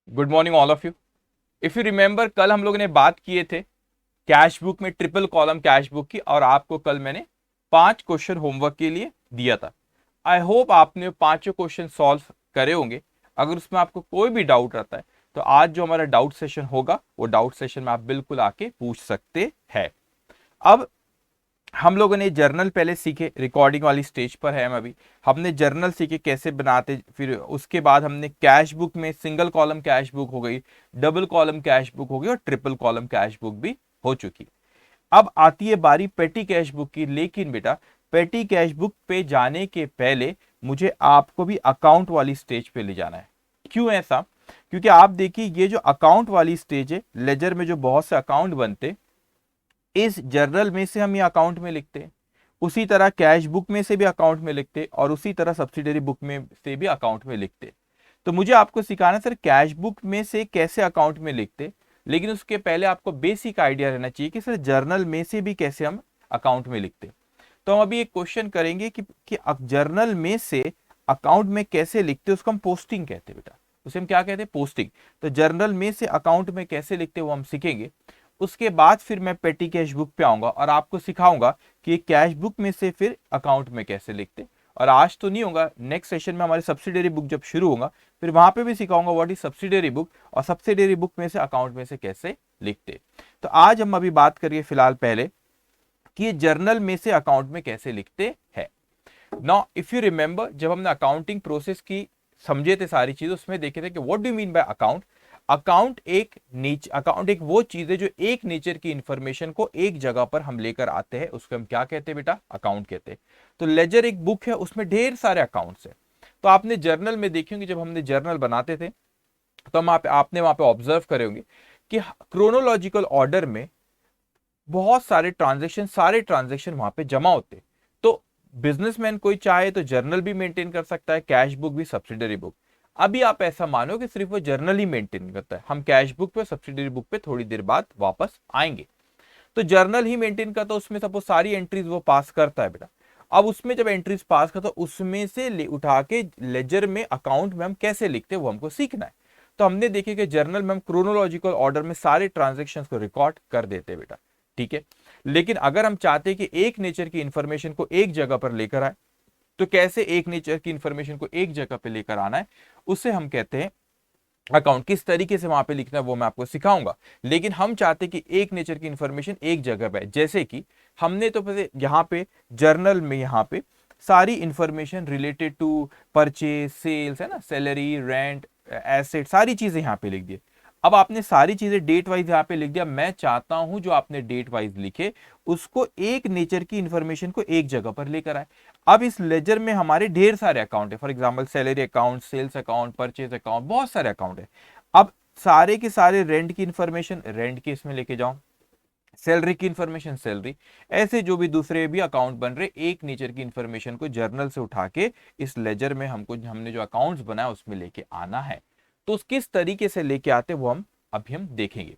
Good morning all of you. If you remember, कल हम लोगों ने बात किए थे कैश बुक में ट्रिपल कॉलम कैश बुक की, और आपको कल मैंने 5 क्वेश्चन होमवर्क के लिए दिया था। आई होप आपने पांचों क्वेश्चन सॉल्व करे होंगे। अगर उसमें आपको कोई भी डाउट रहता है तो आज जो हमारा डाउट सेशन होगा वो डाउट सेशन में आप बिल्कुल आके पूछ सकते हैं। अब हम लोगों ने जर्नल पहले सीखे, रिकॉर्डिंग वाली स्टेज पर है हम अभी। हमने जर्नल सीखे कैसे बनाते, फिर उसके बाद हमने कैश बुक में सिंगल कॉलम कैश बुक हो गई, डबल कॉलम कैश बुक हो गई और ट्रिपल कॉलम कैश बुक भी हो चुकी। अब आती है बारी पेटी कैश बुक की। लेकिन बेटा, पेटी कैश बुक पे जाने के पहले मुझे आपको भी अकाउंट वाली स्टेज पे ले जाना है। क्यों ऐसा? क्योंकि आप देखिए, ये जो अकाउंट वाली स्टेज है, लेजर में जो बहुत से अकाउंट बनते, इस जर्नल में से हम ये अकाउंट में लिखते हैं, उसी तरह कैश बुक में से भी अकाउंट में लिखते, और उसी तरह सब्सिडरी बुक में से भी अकाउंट में लिखते। तो मुझे आपको सिखाना सर कैश बुक में से कैसे अकाउंट में लिखते, लेकिन उसके पहले आपको बेसिक आइडिया रहना चाहिए कि सर जर्नल में से भी कैसे हम अकाउंट में लिखते। तो हम अभी एक क्वेश्चन करेंगे कि जर्नल में से अकाउंट में कैसे लिखते, उसको हम पोस्टिंग कहते हैं बेटा। उसे हम क्या कहते हैं? पोस्टिंग। तो जर्नल में से अकाउंट में कैसे लिखते वो हम सीखेंगे। उसके बाद फिर मैं पेटी कैश बुक पे आऊंगा और आपको सिखाऊंगा कि कैश बुक में से फिर अकाउंट में कैसे लिखते। और आज तो नहीं होगा, नेक्स्ट सेशन में हमारी सब्सिडरी बुक जब शुरू होगा फिर वहां पे भी सिखाऊंगा व्हाट इज सब्सिडरी बुक, और सब्सिडरी बुक में से अकाउंट में से कैसे लिखते। तो आज हम अभी बात करिए फिलहाल पहले कि ये जर्नल में से अकाउंट में कैसे लिखते हैं। नाउ इफ यू रिमेंबर, जब हमने अकाउंटिंग प्रोसेस की समझे थे सारी चीज, उसमें देखे थे कि what do mean by account. Account एक वो चीज है जो एक नेचर की इंफॉर्मेशन को एक जगह पर हम लेकर आते हैं, उसको हम क्या कहते हैं बेटा? अकाउंट कहते हैं। तो लेजर एक बुक है, उसमें ढेर सारे अकाउंट्स है। तो आपने जर्नल में देखेंगे, जब हमने जर्नल बनाते थे तो हम आपने वहां पे ऑब्जर्व करे होंगे कि क्रोनोलॉजिकल ऑर्डर में बहुत सारे ट्रांजेक्शन वहां पे जमा होते। तो बिजनेसमैन कोई चाहे तो जर्नल भी मेंटेन कर सकता है, कैश बुक भी, सब्सिडरी बुक। अभी आप ऐसा मानो कि सिर्फ वो जर्नल ही मेंटेन करता है, हम कैश बुक पे, सब्सिडरी बुक पे थोड़ी देर बाद वापस आएंगे। तो जर्नल ही मेंटेन करता है, उसमें सपोज सारी एंट्रीज वो पास करता है बेटा। अब उसमें जब एंट्रीज पास करता है उसमें से उठा के लेजर में, अकाउंट में हम कैसे लिखते हैं वो हमको सीखना है। तो हमने देखे कि जर्नल में हम क्रोनोलॉजिकल ऑर्डर में सारे ट्रांजेक्शन को रिकॉर्ड कर देते हैं बेटा, ठीक है। लेकिन अगर हम चाहते हैं कि एक नेचर की इंफॉर्मेशन को एक जगह पर लेकर आए, तो कैसे एक नेचर की इंफॉर्मेशन को एक जगह पे लेकर आना है, उसे हम कहते हैं अकाउंट। किस तरीके से वहां पे लिखना है वो मैं आपको सिखाऊंगा। लेकिन हम चाहते कि एक नेचर की इंफॉर्मेशन एक जगह पे, जैसे कि हमने तो यहाँ पे जर्नल में यहाँ पे सारी information related to purchase, sales, है ना, सैलरी, रेंट, एसेट, सारी चीजें यहाँ पे लिख दी। अब आपने सारी चीजें डेट वाइज यहाँ पे लिख दिया। मैं चाहता हूं जो आपने डेट वाइज लिखे उसको एक नेचर की इंफॉर्मेशन को एक जगह पर लेकर आए। अब इस लेजर में हमारे ढेर सारे अकाउंट है, for example salary account, sales account, purchase account, बहुत सारे अकाउंट है। अब सारे के सारे रेंट की इंफॉर्मेशन रेंट की इसमें लेके जाओ, सैलरी की इंफॉर्मेशन सैलरी, ऐसे जो भी दूसरे भी अकाउंट बन रहे, एक नेचर की इंफॉर्मेशन को जर्नल से उठा के इस लेजर में हमने जो अकाउंट्स बनाया उसमें लेके आना है। तो किस तरीके से लेके आते वो अभी हम देखेंगे।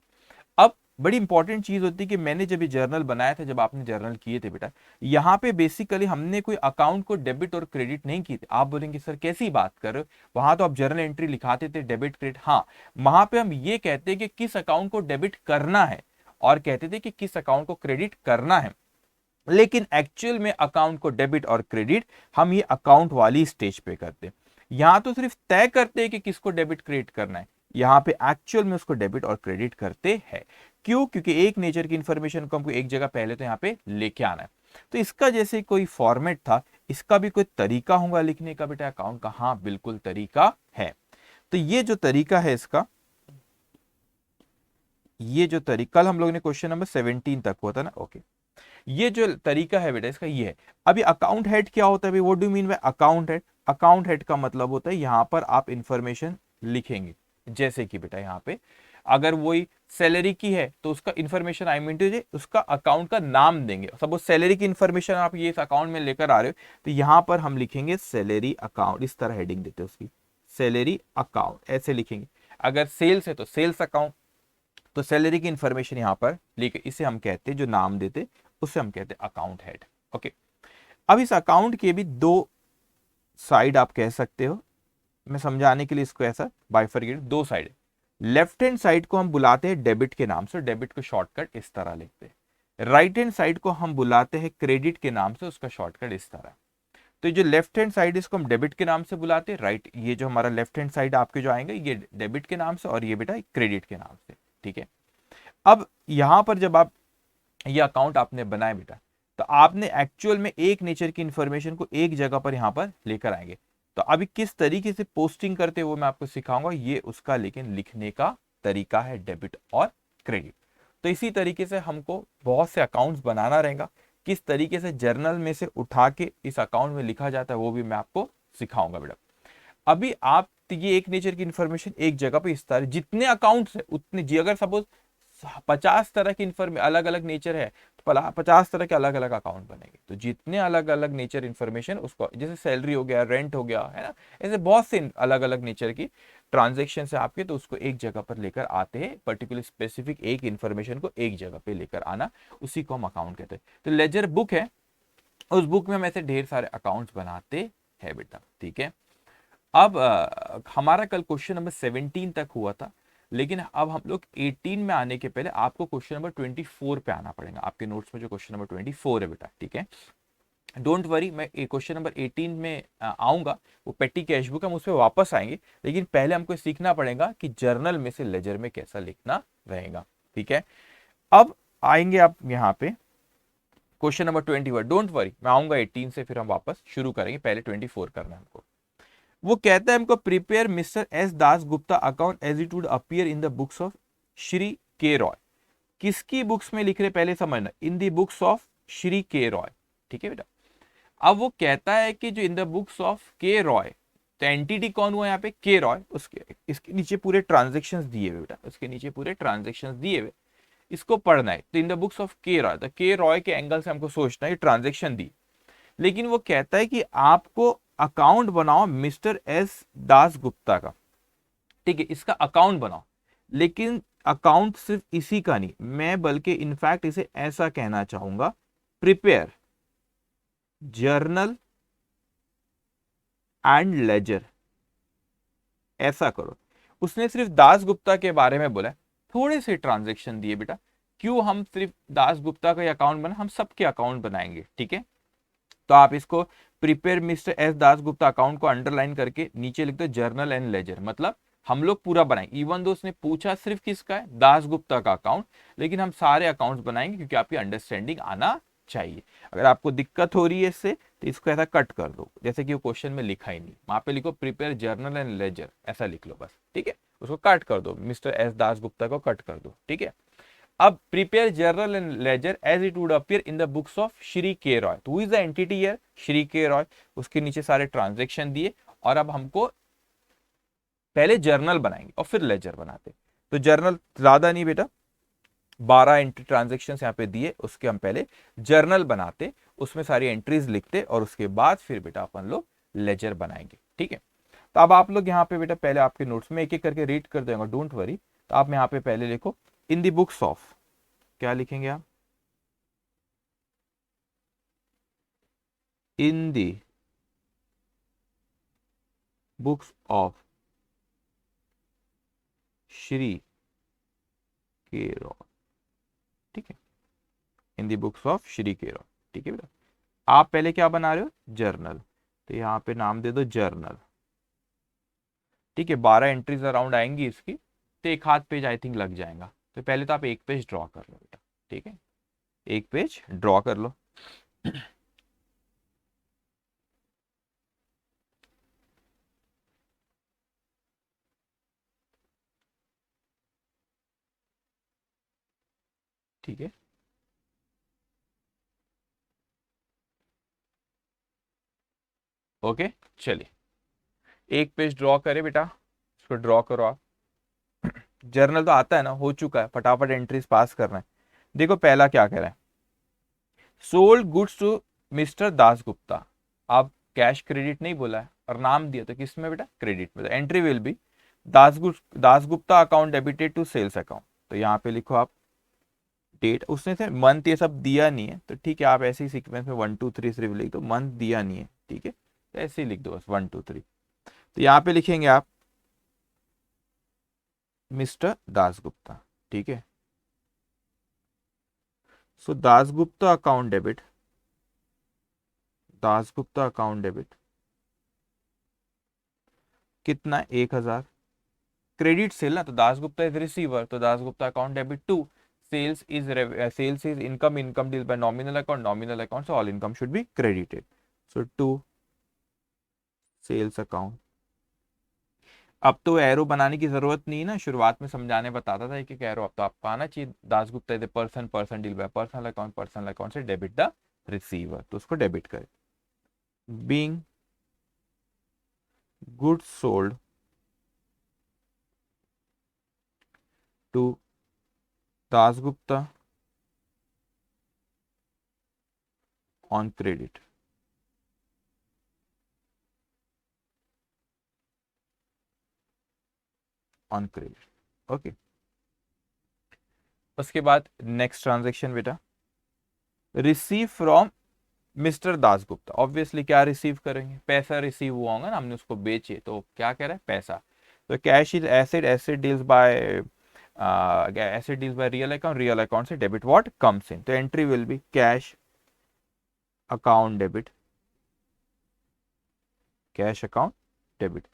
अब बड़ी इंपॉर्टेंट चीज होती है कि मैंने जब ये जर्नल बनाया था, जब आपने जर्नल किए थे बेटा, यहाँ पे बेसिकली हमने कोई अकाउंट को डेबिट और क्रेडिट नहीं किए थे। आप बोलेंगे सर कैसी बात कर रहे हो, वहां तो आप जर्नल एंट्री लिखाते थे डेबिट क्रेडिट। हाँ, वहां पे हम ये कहते हैं कि किस अकाउंट को डेबिट करना है, और कहते थे कि किस अकाउंट को क्रेडिट करना है। लेकिन एक्चुअल में अकाउंट को डेबिट और क्रेडिट हम ये अकाउंट वाली स्टेज पे करते हैं। यहां तो सिर्फ तय करते हैं कि किसको डेबिट क्रेडिट करना है, यहां पे एक्चुअल में उसको डेबिट और क्रेडिट करते हैं। क्यों? क्योंकि एक नेचर की इंफॉर्मेशन को हमको एक जगह पहले तो यहाँ पे लेके आना है। तो इसका जैसे कोई फॉर्मेट था, इसका भी कोई तरीका होगा लिखने का बेटा अकाउंट का? हाँ, बिल्कुल तरीका है। तो ये जो तरीका है इसका, ये जो तरीका, कल हम लोग ने क्वेश्चन नंबर 17 तक हुआ था ना, ओके। ये जो तरीका है बेटा इसका ये है। अभी अकाउंट हेड क्या होता है? What do mean by account head? Account head का मतलब होता है यहां पर आप इंफॉर्मेशन लिखेंगे। जैसे कि बेटा यहाँ पे अगर वही सैलरी की है तो उसका इंफॉर्मेशन, आई मीन टू उसका अकाउंट का नाम देंगे। सपोज सैलरी की इंफॉर्मेशन आप ये इस अकाउंट में लेकर आ रहे हो, तो यहां पर हम लिखेंगे सैलरी अकाउंट, इस तरह हेडिंग देते हैं उसकी, सैलरी अकाउंट ऐसे लिखेंगे। अगर सेल्स है तो सेल्स अकाउंट। तो सैलरी की इंफॉर्मेशन यहां पर लिखे, इसे हम कहते हैं, जो नाम देते उसे हम कहते हैं अकाउंट हेड, ओके। अब इस अकाउंट के भी दो साइड आप कह सकते हो, मैं समझाने के लिए इसको ऐसा बाइफरकेट, दो साइड है। लेफ्ट हैंड साइड को हम बुलाते हैं डेबिट के नाम से, डेबिट को शॉर्टकट इस तरह लिखते हैं। राइट हैंड साइड को हम बुलाते हैं क्रेडिट के नाम से, उसका शॉर्टकट इस तरह। तो ये जो लेफ्ट हैंड साइड इसको हम डेबिट के नाम से बुलाते हैं, राइट ये जो हमारा लेफ्ट हैंड साइड आपके जो आएंगे ये डेबिट के नाम से, और ये बेटा क्रेडिट के नाम से, ठीक है। अब यहां पर जब आप ये अकाउंट आपने बनाए बेटा, तो आपने एक्चुअल में एक नेचर की इंफॉर्मेशन को एक जगह पर यहां पर लेकर आएंगे। तो अभी किस तरीके से पोस्टिंग करते हैं वो मैं आपको सिखाऊंगा, ये उसका लेकिन लिखने का तरीका है, डेबिट और क्रेडिट। तो इसी तरीके से हमको बहुत से अकाउंट्स बनाना रहेगा, किस तरीके से जर्नल में से उठा के इस अकाउंट में लिखा जाता है वो भी मैं आपको सिखाऊंगा बेटा। अभी आप ये एक नेचर की इंफॉर्मेशन एक जगह पे इस तरह, जितने अकाउंट्स है उतने जी, अगर सपोज 50 तरह की इंफॉर्मेशन अलग अलग नेचर है तो 50 तरह के अलग अलग अकाउंट बनेंगे। तो जितने अलग अलग नेचर इंफॉर्मेशन, उसको जैसे सैलरी हो गया, रेंट हो गया, है ना, ऐसे बहुत से अलग अलग नेचर की ट्रांजेक्शन है आपके, तो उसको एक जगह पर लेकर आते हैं, पर्टिकुलर स्पेसिफिक एक इंफॉर्मेशन को एक जगह पे लेकर आना, उसी को हम अकाउंट कहते हैं। तो लेजर बुक है, उस बुक में हम ऐसे ढेर सारे अकाउंट्स बनाते हैं बेटा, ठीक है। अब हमारा कल क्वेश्चन नंबर 17 तक हुआ था, लेकिन अब हम लोग 18 में आने के पहले आपको क्वेश्चन नंबर 24 पे आना पड़ेगा। आपके नोट्स में जो क्वेश्चन नंबर 24 है बेटा, ठीक है, डोंट वरी, मैं क्वेश्चन नंबर 18 में आऊंगा, वो पेटी कैश बुक हम उस पर वापस आएंगे, लेकिन पहले हमको सीखना पड़ेगा कि जर्नल में से लेजर में कैसा लिखना रहेगा, ठीक है। अब आएंगे आप यहाँ पे क्वेश्चन नंबर 21, डोंट वरी मैं आऊंगा 18 से, फिर हम वापस शुरू करेंगे, पहले 24 करना है हमको। वो कहता है हमको prepare mister S Das Gupta account as it would appear in the books of Shri K Roy. किसकी बुक्स में लिख रहे पहले समझना, in the books of Shri K Roy, ठीक है बेटा। अब वो कहता है कि जो इन द बुक्स ऑफ के रॉय, तो एंटिटी कौन हुआ यहाँ पे, के रॉय, उसके इसके नीचे पूरे ट्रांजेक्शन्स दिए हुए बेटा, उसके नीचे पूरे ट्रांजेक्शन्स दिए हुए, इसको पढ़ना है। तो इन द बुक्स ऑफ के रॉय, तो के रॉय के एंगल से हमको सोचना है, ट्रांजेक्शन दी, लेकिन वो कहता है कि आपको अकाउंट बनाओ मिस्टर एस दास गुप्ता का, ठीक है, इसका अकाउंट बनाओ। लेकिन अकाउंट सिर्फ इसी का नहीं, मैं बल्कि इनफैक्ट इसे ऐसा कहना चाहूंगा, प्रिपेयर जर्नल एंड लेजर, ऐसा करो। उसने सिर्फ दास गुप्ता के बारे में बोला, थोड़े से ट्रांजेक्शन दिए बेटा, क्यों हम सिर्फ दास गुप्ता का अकाउंट बना, हम सबके अकाउंट बनाएंगे, ठीक है। तो आप इसको prepare mister S Das Gupta account को अंडरलाइन करके नीचे लिख दो जर्नल एंड लेजर, मतलब हम लोग पूरा बनाएंगे। इवन दो उसने पूछा सिर्फ किसका है, दास गुप्ता का अकाउंट, लेकिन हम सारे अकाउंट्स बनाएंगे क्योंकि आपकी अंडरस्टैंडिंग आना चाहिए। अगर आपको दिक्कत हो रही है इससे तो इसको ऐसा कट कर दो, जैसे कि वो क्वेश्चन में लिखा ही नहीं, वहां पे लिखो प्रिपेयर जर्नल एंड लेजर, ऐसा लिख लो बस, ठीक है। उसको कट कर दो, मिस्टर एस दास गुप्ता को कट कर दो, ठीक है। अब prepare journal and ledger as it would appear in the books of Shri K Roy, तो who is the entity here, Shri K Roy, उसके नीचे सारे ट्रांजेक्शन दिए, और अब हमको पहले जर्नल बनाएंगे और फिर लेजर बनाते। तो जर्नल ज्यादा नहीं बेटा, 12 एंट्री ट्रांजेक्शन यहाँ पे दिए, उसके हम पहले जर्नल बनाते, उसमें सारी एंट्रीज लिखते, और उसके बाद फिर बेटा अपन लोग लेजर बनाएंगे, ठीक है। तो अब आप लोग यहाँ पे बेटा पहले आपके नोट्स में एक एक करके रीड कर देंगे, डोंट वरी। तो आप यहाँ पे पहले लिखो इन दी बुक्स ऑफ, क्या लिखेंगे आप, इन दी books of Shri K Roy, ठीक है, इन दी books of Shri K Roy, ठीक है बेटा। आप पहले क्या बना रहे हो, जर्नल, तो यहाँ पे नाम दे दो जर्नल, ठीक है। 12 एंट्रीज अराउंड आएंगी इसकी, तो एक हाथ पेज आई थिंक लग जाएगा। तो पहले तो आप एक पेज ड्रॉ कर लो बेटा, ठीक है, एक पेज ड्रॉ कर लो। ठीक है, ओके, चलिए एक पेज ड्रॉ करे बेटा, इसको ड्रॉ करो आप। जर्नल तो आता है ना, हो चुका है, फटाफट एंट्रीज पास करना है। देखो पहला क्या कह रहा है, sold goods to mister Das Gupta. आप कैश क्रेडिट नहीं बोला है और नाम दिया, तो किस में बेटा, क्रेडिट में। Entry will be Das Gupta account debited to sales account, तो यहाँ पे लिखो आप डेट, उसने से मंथ ये सब दिया नहीं है, तो ठीक है आप ऐसे ही सीक्वेंस में 1 2 3 सिर्फ लिख दो, मंथ दिया नहीं है, ठीक है, तो ऐसे ही लिख दो बस 1 2 3। तो यहाँ पे लिखेंगे आप मिस्टर दासगुप्ता, ठीक है। So Dasgupta account debit, Dasgupta account debit कितना, 1000। क्रेडिट सेल ना, तो दासगुप्ता इज रिसीवर, तो Dasgupta account debit to sales is income, income deal by nominal account, so all income should be credited, so to sales account. अब तो arrow बनाने की जरूरत नहीं है ना, शुरुआत में समझाने बताता था कि एरो, अब तो आपको आना चाहिए। Dasgupta is person, person deal by personal account से डेबिट द रिसीवर, तो उसको डेबिट करें। Being goods sold to Dasgupta on credit, on credit, okay. उसके बाद नेक्स्ट ट्रांजेक्शन बेटा, receive from mister Dasgupta. Obviously क्या रिसीव करेंगे, पैसा रिसीव हुआ होगा ना, हमने उसको बेचे, तो क्या कह रहा है, पैसा। तो cash is asset, asset deals by asset deals by real account से डेबिट व्हाट कम्स इन, तो entry will be cash account debit, cash account debit.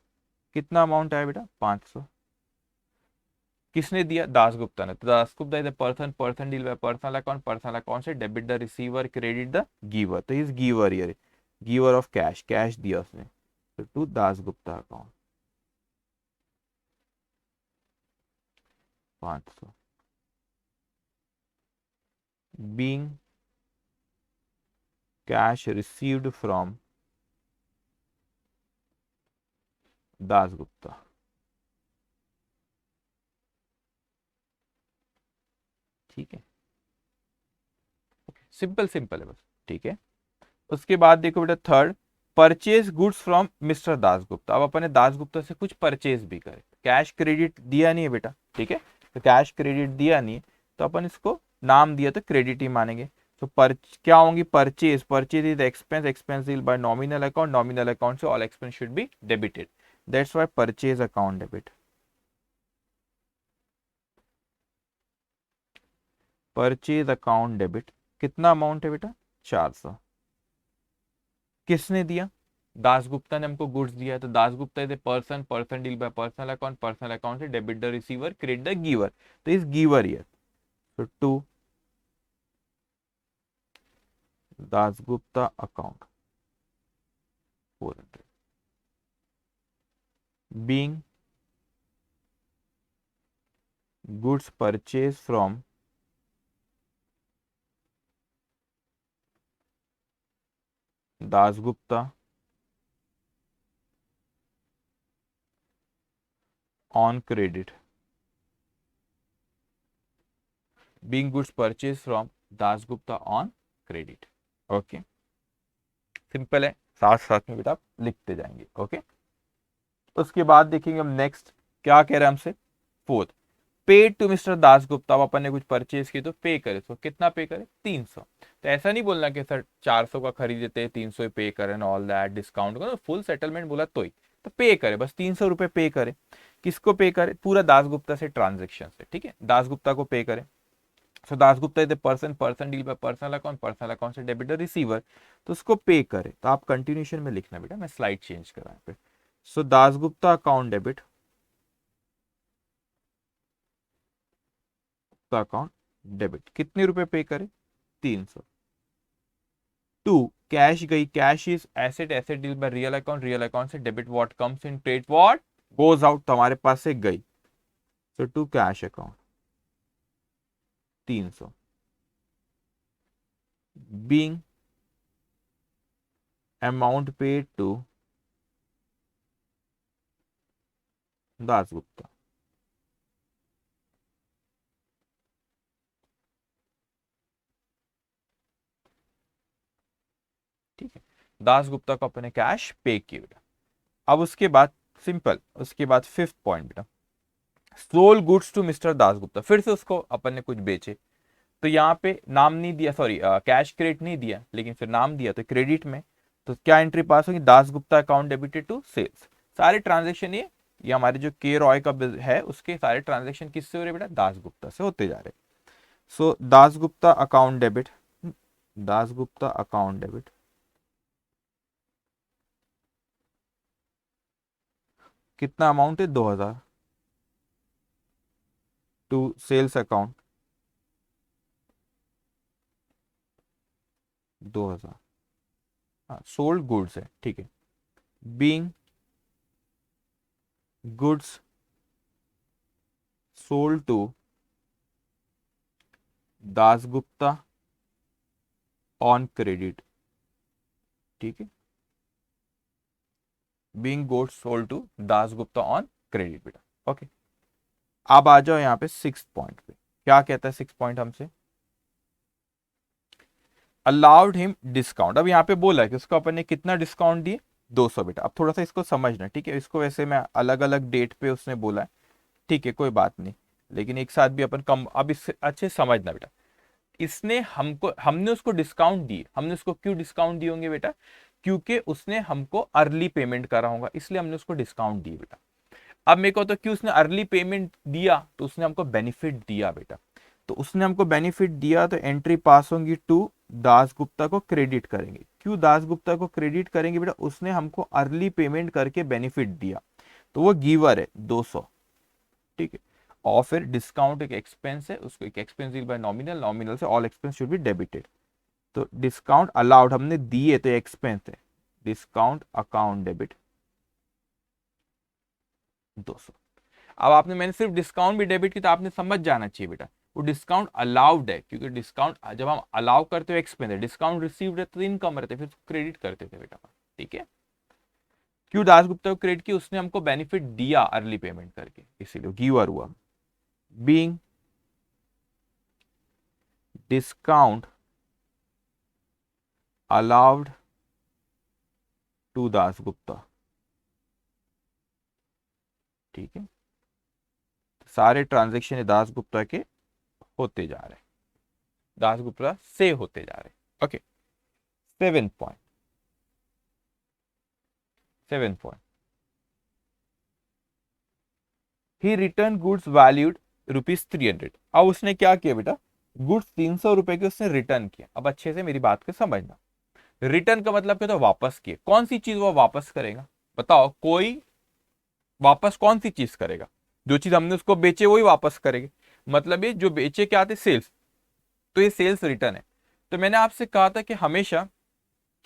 कितना अमाउंट आया बेटा, 500। किसने दिया, दासगुप्ता ने, तो Dasgupta is person, person deal by personal account से debit the receiver, credit the giver, तो is giver here, giver of cash, cash दिया उसने, तो to Dasgupta account 500। Being cash received from Dasgupta, ठीक है, सिंपल सिंपल है बस, ठीक है। उसके बाद देखो बेटा third, purchase goods from mister Dasgupta. अब अपन ने दासगुप्ता से कुछ परचेज भी करे, कैश क्रेडिट दिया नहीं है बेटा, ठीक है, तो कैश क्रेडिट दिया नहीं है, तो अपन इसको नाम दिया तो क्रेडिट ही मानेंगे। तो क्या होंगी, purchase, purchase is expense, expense deal by nominal account से all expense should be debited, that's why purchase account debit. Purchase account debit कितना अमाउंट है बेटा, 400। किसने दिया, दासगुप्ता ने हमको गुड्स दिया है, तो Dasgupta is a person, person deal by personal account से debit the receiver, credit the giver, तो इज गिवर हियर, तो to Dasgupta account 400। Being goods purchase from Dasgupta on credit, being goods purchase from Dasgupta on credit, okay. Simple है, साथ साथ में बेटा आप लिखते जाएंगे, ओके। उसके बाद देखेंगे हम नेक्स्ट क्या कह रहे हैं हमसे, fourth, paid to mister Dasgupta. अब अपन ने कुछ परचेज की तो पे करे, तो कितना पे करे, 300। तो ऐसा नहीं बोलना कि सर 400 का खरीदते हैं 300 पे करें ऑल दैट डिस्काउंट का, फुल सेटलमेंट बोला तो ही, तो पे करे, बस 300 रुपए पे करे। किसको पे करे, पूरा दासगुप्ता से ट्रांजेक्शन से, ठीक है, दासगुप्ता को पे करे। So Dasgupta is person, person deal by personal account से डेबिट द रिसीवर, तो उसको पे करे। तो आप कंटिन्यूशन में लिखना बेटा, मैं स्लाइड चेंज कर रहा हूं pay. So Dasgupta account debit, account debit कितने रुपए पे करे, 300। टू कैश गई, cash is asset, asset deal by real account से debit what comes in, credit what goes out, तो हमारे पास से गई, so to cash account 300। Being amount paid to Dasgupta, ठीक है, दासगुप्ता को अपने कैश पे किया बेटा। अब उसके बाद सिंपल, उसके बाद फिफ्थ पॉइंट बेटा, sold goods to mister Dasgupta, फिर से उसको अपन ने कुछ बेचे, तो यहाँ पे नाम नहीं दिया, सॉरी कैश क्रेडिट नहीं दिया, लेकिन फिर नाम दिया, तो क्रेडिट में, तो क्या एंट्री पास होगी, Dasgupta account debited to sales. सारे ट्रांजेक्शन ये ये हमारे जो के रॉय का है उसके सारे ट्रांजेक्शन किससे हो रहे बेटा, दासगुप्ता से होते जा रहे। So Dasgupta account debit, Dasgupta account debit कितना अमाउंट है, 2000 टू सेल्स अकाउंट 2000, हाँ सोल्ड गुड्स है, ठीक है। Being goods sold to Dasgupta on credit, ठीक है। Being goods sold to Dasgupta on credit बेटा, ओके। अब आ जाओ यहाँ पे 6 पॉइंट पे, क्या कहता है 6 पॉइंट हमसे, अलाउड हिम डिस्काउंट। अब यहाँ पे बोला है कि उसको अपन ने कितना डिस्काउंट दिए, 200 बेटा। अब थोड़ा सा इसको समझना, ठीक है। इसको वैसे मैं अलग अलग डेट पे उसने बोला है, ठीक है, कोई बात नहीं, लेकिन एक साथ भी अपन कम, अब इससे अच्छे समझना बेटा। इसने हमको, हमने उसको डिस्काउंट दी, हमने उसको क्यों डिस्काउंट दिए होंगे बेटा, क्योंकि उसने हमको अर्ली पेमेंट करा होगा, इसलिए हमने उसको डिस्काउंट दी बेटा। अब मेरे को तो क्यों उसने अर्ली पेमेंट दिया, तो उसने हमको बेनिफिट दिया बेटा। तो उसने हमको बेनिफिट दिया तो एंट्री पास होंगी टू दासगुप्ता को क्रेडिट करेंगे। क्यों दासगुप्ता को क्रेडिट करेंगे बेटा, उसने हमको अर्ली पेमेंट करके बेनिफिट दिया, तो वो गिवर है 200, ठीक है। और फिर डिस्काउंट एक एक्सपेंस है, उसको एक एक्सपेंस बाय नॉमिनल, नॉमिनल से all expense should be debited. तो डिस्काउंट अलाउड हमने दिए तो एक्सपेंस है, डिस्काउंट अकाउंट डेबिट 200। अब आपने, मैंने सिर्फ डिस्काउंट भी डेबिट की तो आपने समझ जाना चाहिए बेटा, वो डिस्काउंट अलाउड है, क्योंकि डिस्काउंट जब हम अलाउ करते हो एक्सपेंस है, डिस्काउंट रिसीव्ड रहते तो इनकम रहते, फिर क्रेडिट करते थे बेटा, ठीक है। क्यों दासगुप्ता को क्रेडिट की, उसने हमको बेनिफिट दिया अर्ली पेमेंट करके, इसीलिए गिवर हुआ। Being discount allowed to Dasgupta, ठीक है। सारे ट्रांजेक्शन दासगुप्ता के होते जा रहे, दासगुप्ता से होते जा रहे, ओके। 7 पॉइंट, 7 पॉइंट, ही रिटर्न गुड्स वैल्यूड ₹300। अब उसने क्या किया बेटा, गुड्स 300 रुपए के उसने रिटर्न किया। अब अच्छे से मेरी बात को समझना, रिटर्न का मतलब क्या, तो वापस किए। कौन सी चीज वो वापस करेगा, बताओ, कोई वापस कौन सी चीज करेगा, जो चीज हमने उसको बेचे वही वापस करेगी। मतलब ये जो बेचे क्या थे, सेल्स, तो ये सेल्स रिटर्न है। तो मैंने आपसे कहा था कि हमेशा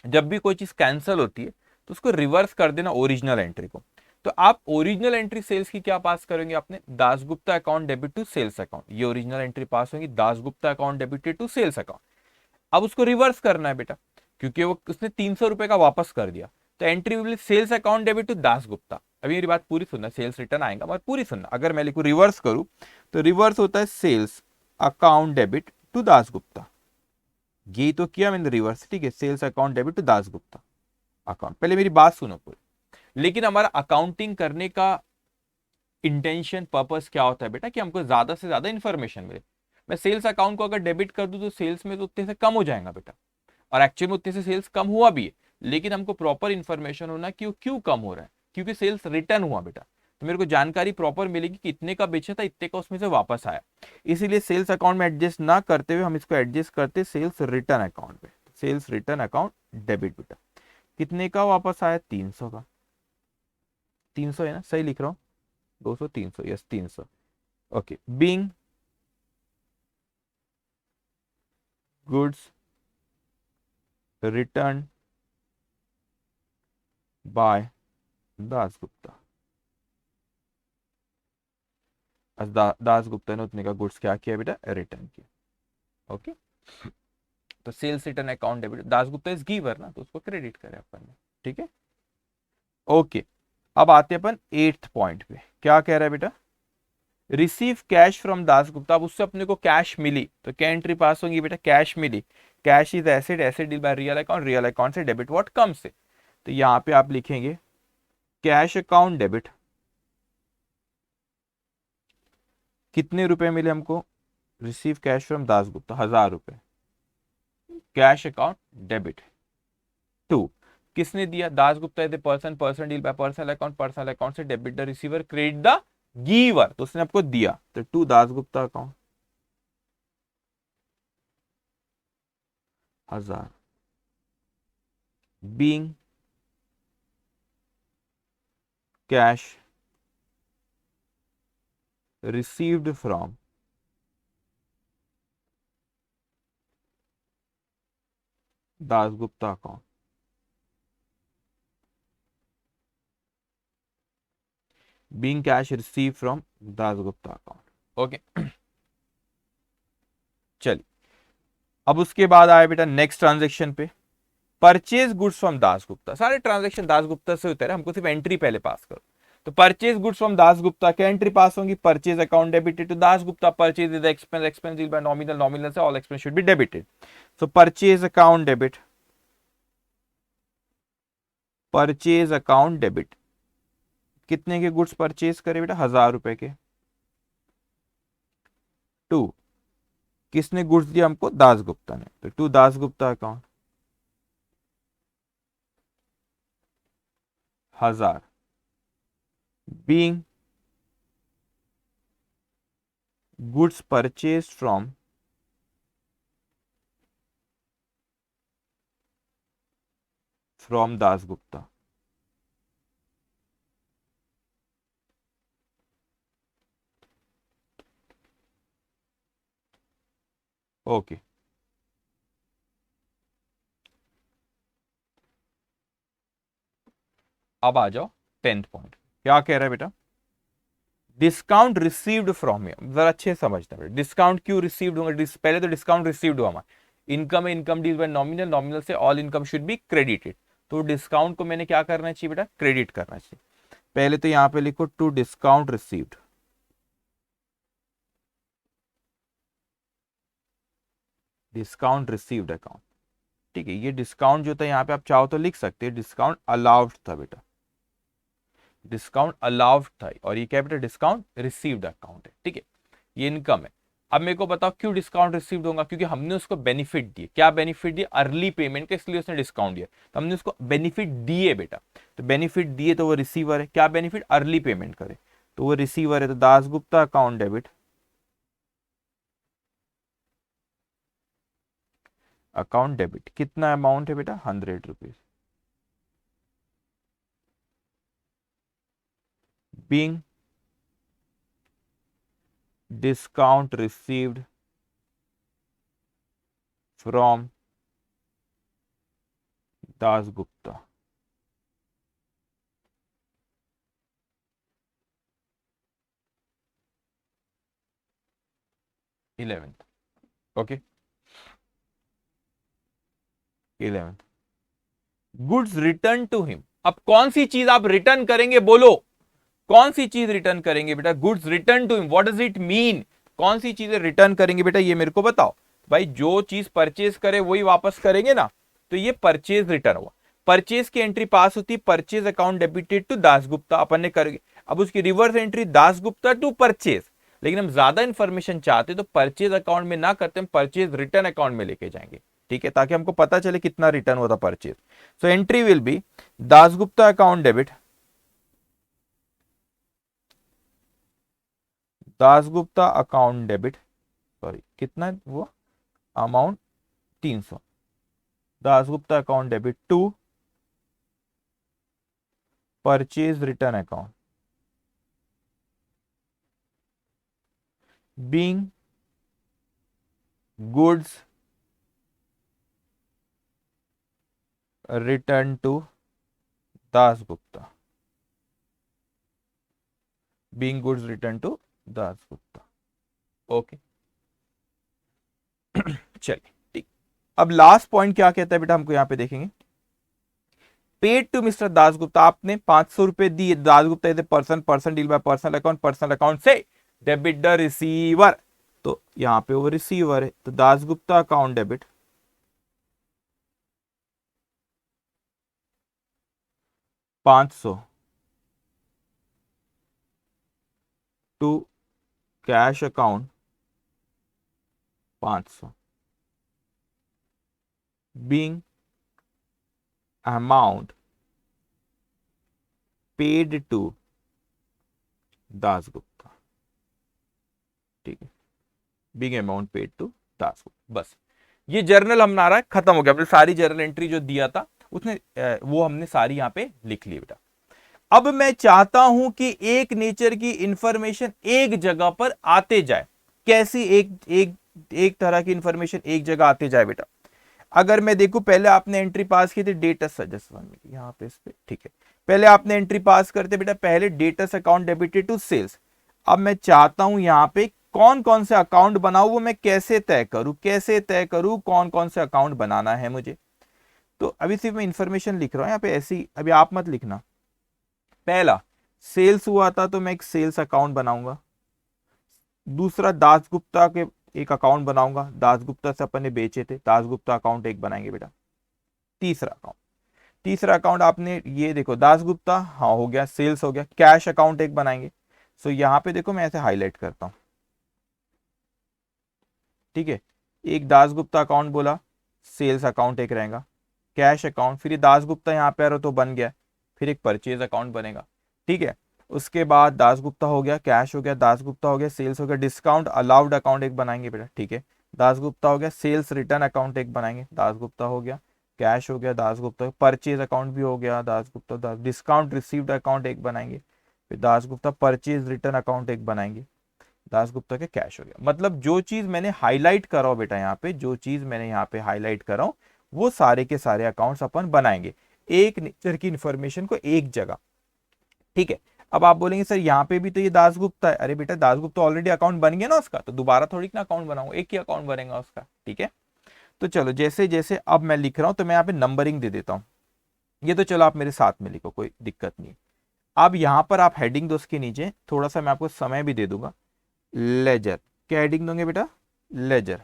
जब भी कोई चीज कैंसिल होती है तो उसको रिवर्स कर देना ओरिजिनल एंट्री को। तो आप ओरिजिनल एंट्री सेल्स की क्या पास करेंगे, आपने Dasgupta account debit to sales account, ये ओरिजिनल एंट्री पास होगी, Dasgupta account debited to sales account. अब उसको रिवर्स करना है बेटा, क्योंकि वो उसने 300 रुपए का वापस कर दिया, तो entry will sales account debit to Dasgupta. अभी मेरी बात पूरी सुनना, सेल्स रिटर्न आएगा मगर पूरी सुनना। अगर मैं लिखूं रिवर्स करूं तो रिवर्स होता है sales account debit to Dasgupta, ये तो किया मैंने रिवर्स, ठीक है। Sales account debit to Dasgupta account, पहले मेरी बात सुनो पूरी। लेकिन हमारा अकाउंटिंग करने का इंटेंशन, पर्पस क्या होता है बेटा, कि हमको ज्यादा से ज्यादा इंफॉर्मेशन मिले। मैं सेल्स अकाउंट को अगर डेबिट कर दूं तो सेल्स में तो उतने से कम हो जाएगा बेटा, और एक्चुअल में उतने से सेल्स कम हुआ भी है, लेकिन हमको प्रॉपर इंफॉर्मेशन होना कि वो क्यों कम हो रहा है, क्योंकि सेल्स रिटर्न हुआ बेटा। तो मेरे को जानकारी प्रॉपर मिलेगी कि इतने का बेचा था, इतने का उसमें से वापस आया। इसीलिए सेल्स अकाउंट में एडजस्ट ना करते हुए हम इसको एडजस्ट करते सेल्स रिटर्न अकाउंट पे, सेल्स रिटर्न अकाउंट डेबिट बेटा। कितने का वापस आया, 300 का, 300 है ना, सही लिख रहा हूँ, 200 300, yes 300, okay. Being goods return by Dasgupta, Dasgupta ने उतने का गुड्स क्या किया बेटा, रिटर्न किया, ओके। तो sales return account debit, Dasgupta is giver ना, तो उसको क्रेडिट करें अपन ने, ठीक है, ओके। अब आते हैं अपन 8th पॉइंट पे, क्या कह रहा है बेटा, रिसीव कैश फ्रॉम दासगुप्ता। अब उससे अपने को कैश मिली तो क्या एंट्री पास होगी बेटा, कैश मिली, cash is asset, asset deal by real account, real account से डेबिट व्हाट कम से। तो यहाँ पे आप लिखेंगे कैश अकाउंट डेबिट, कितने रुपए मिले हमको, रिसीव कैश फ्रॉम दासगुप्ता 1000 रुपए, कैश अकाउंट डेबिट टू किसने दिया, Das Gupta is the person, person deal by personal account से debit the receiver credit the giver, तो उसने आपको दिया, तो to Das Gupta account 1000 being cash received from Das Gupta account, being cash received from Das Gupta account. Okay, चलिए अब उसके बाद आया बेटा नेक्स्ट ट्रांजेक्शन पे, purchase goods from Das Gupta. सारे ट्रांजेक्शन दास गुप्ता से होते रहे, हमको सिर्फ एंट्री पहले पास करो। तो purchase goods from Das Gupta, क्या एंट्री पास होंगी, purchase account debited to Das Gupta, purchase is expense, expense by nominal, nominal से all expense should be debited. So purchase account debit, purchase account debit, कितने के गुड्स परचेज करे बेटा, 1000 रुपए के। टू, किसने गुड्स दिया हमको, दास गुप्ता ने, तो to Das Gupta account 1000 being goods purchase from Das Gupta. Okay, अब आ जाओ 10th पॉइंट, क्या कह रहा है बेटा, डिस्काउंट रिसीव्ड फ्रॉम, जरा अच्छे समझना बेटा, डिस्काउंट क्यों रिसीव्ड होगा, पहले तो डिस्काउंट रिसीव्ड हुआ, इनकम है, income deal by nominal, nominal से all income should be credited, तो डिस्काउंट को मैंने क्या करना चाहिए बेटा, क्रेडिट करना चाहिए। पहले तो यहां पे लिखो to discount received, discount received account, ठीक है। ये डिस्काउंट जो था यहाँ पे आप चाहो तो लिख सकते हैं, डिस्काउंट अलाउड था बेटा, डिस्काउंट अलाउड था, और ये क्या बेटा, डिस्काउंट रिसीव्ड अकाउंट है, ठीक है, ये इनकम है। अब मेरे को बताओ क्यों डिस्काउंट रिसीव्ड होगा, क्योंकि हमने उसको बेनिफिट दिए, क्या बेनिफिट दिए, अर्ली पेमेंट का, इसलिए उसने डिस्काउंट दिया, तो हमने उसको बेनिफिट दिए बेटा, तो बेनिफिट दिए तो वो रिसीवर है, क्या बेनिफिट, अर्ली पेमेंट करे, तो वो रिसीवर है, तो Das Gupta account debit, account debit, कितना अमाउंट है बेटा, 100 rupees, being discount received from Das Gupta. Eleventh, okay, 11th, goods return to him. अब कौन सी चीज आप रिटर्न करेंगे, बोलो कौन सी चीज रिटर्न करेंगे बेटा, goods return to him, what does it mean, कौन सी चीजें रिटर्न करेंगे बेटा, ये मेरे को बताओ भाई, जो चीज परचेज करे वही वापस करेंगे ना, तो ये परचेज रिटर्न हुआ, परचेज की एंट्री पास होती, purchase account debited to Das Gupta, अपन ने करेंगे, अब उसकी reverse entry Das Gupta to purchase, लेकिन हम ज्यादा इंफॉर्मेशन चाहते तो परचेज अकाउंट में ना करते, हम परचेज रिटर्न अकाउंट में लेके जाएंगे, ठीक है, ताकि हमको पता चले कितना रिटर्न हुआ था purchase. So entry will be Das Gupta account debit, Dasgupta account debit, sorry कितना है वो amount, 300, Dasgupta account debit to purchase return account, being goods return to Dasgupta, being goods return to Dasgupta. Okay, चलिए ठीक, अब लास्ट पॉइंट क्या कहता है बेटा, हमको यहां पे देखेंगे, पेड टू मिस्टर दासगुप्ता, आपने 500 रुपए दिए, Dasgupta is a person, person deal by personal account से डेबिट द रिसीवर, तो यहां पे वो रिसीवर है, तो Dasgupta account debit 500 to cash account 500 being amount paid to Dasgupta, ठीक है, big amount paid to Dasgupta. बस ये जर्नल हमारा खत्म हो गया, अपने सारी जर्नल एंट्री जो दिया था उसने वो हमने सारी यहां पे लिख ली बेटा। अब मैं चाहता हूं कि एक नेचर की इंफॉर्मेशन एक जगह पर आते जाए। कैसी एक एक एक तरह की इंफॉर्मेशन एक जगह आते जाए बेटा? अगर मैं देखूं, पहले आपने एंट्री पास की थी डेटस सजेस्ट वन में, यहां पे इस पे, ठीक है, पहले आपने एंट्री पास करते बेटा, पहले debtors account debited to sales. अब मैं चाहता हूं यहां पे कौन कौन से अकाउंट बनाऊं, वो मैं कैसे तय करूं, कैसे तय करूं कौन कौन से अकाउंट बनाना है मुझे? तो अभी सिर्फ मैं इंफॉर्मेशन लिख रहा हूं यहां पे, ऐसी अभी आप मत लिखना। पहला सेल्स हुआ था तो मैं एक सेल्स अकाउंट बनाऊंगा। दूसरा दासगुप्ता के एक अकाउंट बनाऊंगा, दासगुप्ता से अपन ने बेचे थे, दासगुप्ता अकाउंट एक बनाएंगे बेटा। तीसरा अकाउंट आपने ये देखो, दासगुप्ता हाँ हो गया, सेल्स हो गया, कैश अकाउंट एक बनाएंगे। सो यहां पे देखो मैं ऐसे हाईलाइट करता हूं, ठीक है, एक दासगुप्ता अकाउंट बोला, सेल्स अकाउंट एक रहेगा, कैश अकाउंट, फिर ये दासगुप्ता यहाँ पे आ रहा तो बन गया, फिर एक परचेज अकाउंट बनेगा, ठीक है। उसके बाद दासगुप्ता हो गया, कैश हो गया, दासगुप्ता हो गया, सेल्स हो गया, डिस्काउंट अलाउड अकाउंट एक बनाएंगे बेटा, ठीक है, दासगुप्ता हो गया, सेल्स रिटर्न अकाउंट एक बनाएंगे, दासगुप्ता हो गया, कैश हो गया, दासगुप्ता, परचेज अकाउंट भी हो गया दासगुप्ता, डिस्काउंट रिसीव्ड अकाउंट एक बनाएंगे, फिर दासगुप्ता परचेज रिटर्न अकाउंट एक बनाएंगे, दासगुप्ता के कैश हो गया। मतलब जो चीज मैंने हाईलाइट करा हो बेटा यहाँ पे, जो चीज मैंने यहाँ पे हाईलाइट करा हूं, वो सारे के सारे अकाउंट्स अपन बनाएंगे एक नेचर की इंफॉर्मेशन को एक जगह, ठीक है। अब आप बोलेंगे सर यहाँ पे भी तो ये दासगुप्ता है, अरे बेटा दासगुप्ता ऑलरेडी अकाउंट बन गया ना उसका, तो दोबारा थोड़ी ना अकाउंट बनाऊंगा, एक ही अकाउंट बनेगा उसका, ठीक है। तो चलो जैसे जैसे अब मैं लिख रहा हूं तो मैं यहाँ पे नंबरिंग दे देता हूं, ये तो चलो आप मेरे साथ में लिखो, कोई दिक्कत नहीं। अब यहां पर आप हेडिंग दो, उसके नीचे थोड़ा सा मैं आपको समय भी दे दूंगा, लेजर, क्या हेडिंग दोगे बेटा? लेजर।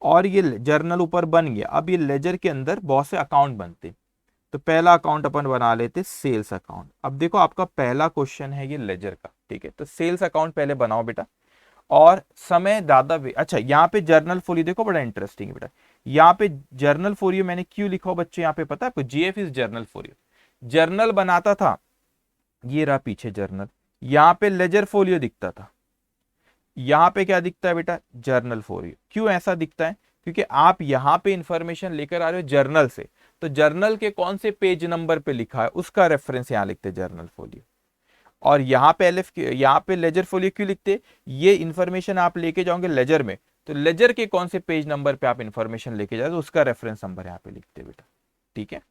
और ये जर्नल ऊपर बन गया, अब ये लेजर के अंदर बहुत से अकाउंट बनते, तो पहला अकाउंट अपन बना लेते सेल्स अकाउंट। अब देखो आपका पहला क्वेश्चन है ये लेजर का, ठीक है, तो सेल्स अकाउंट पहले बनाओ बेटा। और समय दादा अच्छा यहाँ पे जर्नल फोलियो देखो, बड़ा इंटरेस्टिंग है बेटा, यहाँ पे जर्नल फोलियो मैंने क्यों लिखा हो बच्चे, यहाँ पे पता है आपको, GF is journal folio, journal बनाता था, ये रहा पीछे जर्नल, यहाँ पे लेजर फोलियो दिखता था, यहां पे क्या दिखता है बेटा? Journal folio. क्यों ऐसा दिखता है? क्योंकि आप यहां पे इंफॉर्मेशन लेकर आ रहे हो जर्नल से, तो जर्नल के कौन से पेज नंबर पे लिखा है उसका रेफरेंस यहां लिखते हैं जर्नल फोलियो। और यहाँ पे यहाँ पे लेजर फोलियो क्यों लिखते? ये इंफॉर्मेशन आप लेके जाओगे लेजर में, तो लेजर के कौन से पेज नंबर पे आप इंफॉर्मेशन लेके जाओगे, तो उसका रेफरेंस नंबर यहाँ पे लिखते बेटा, ठीक है।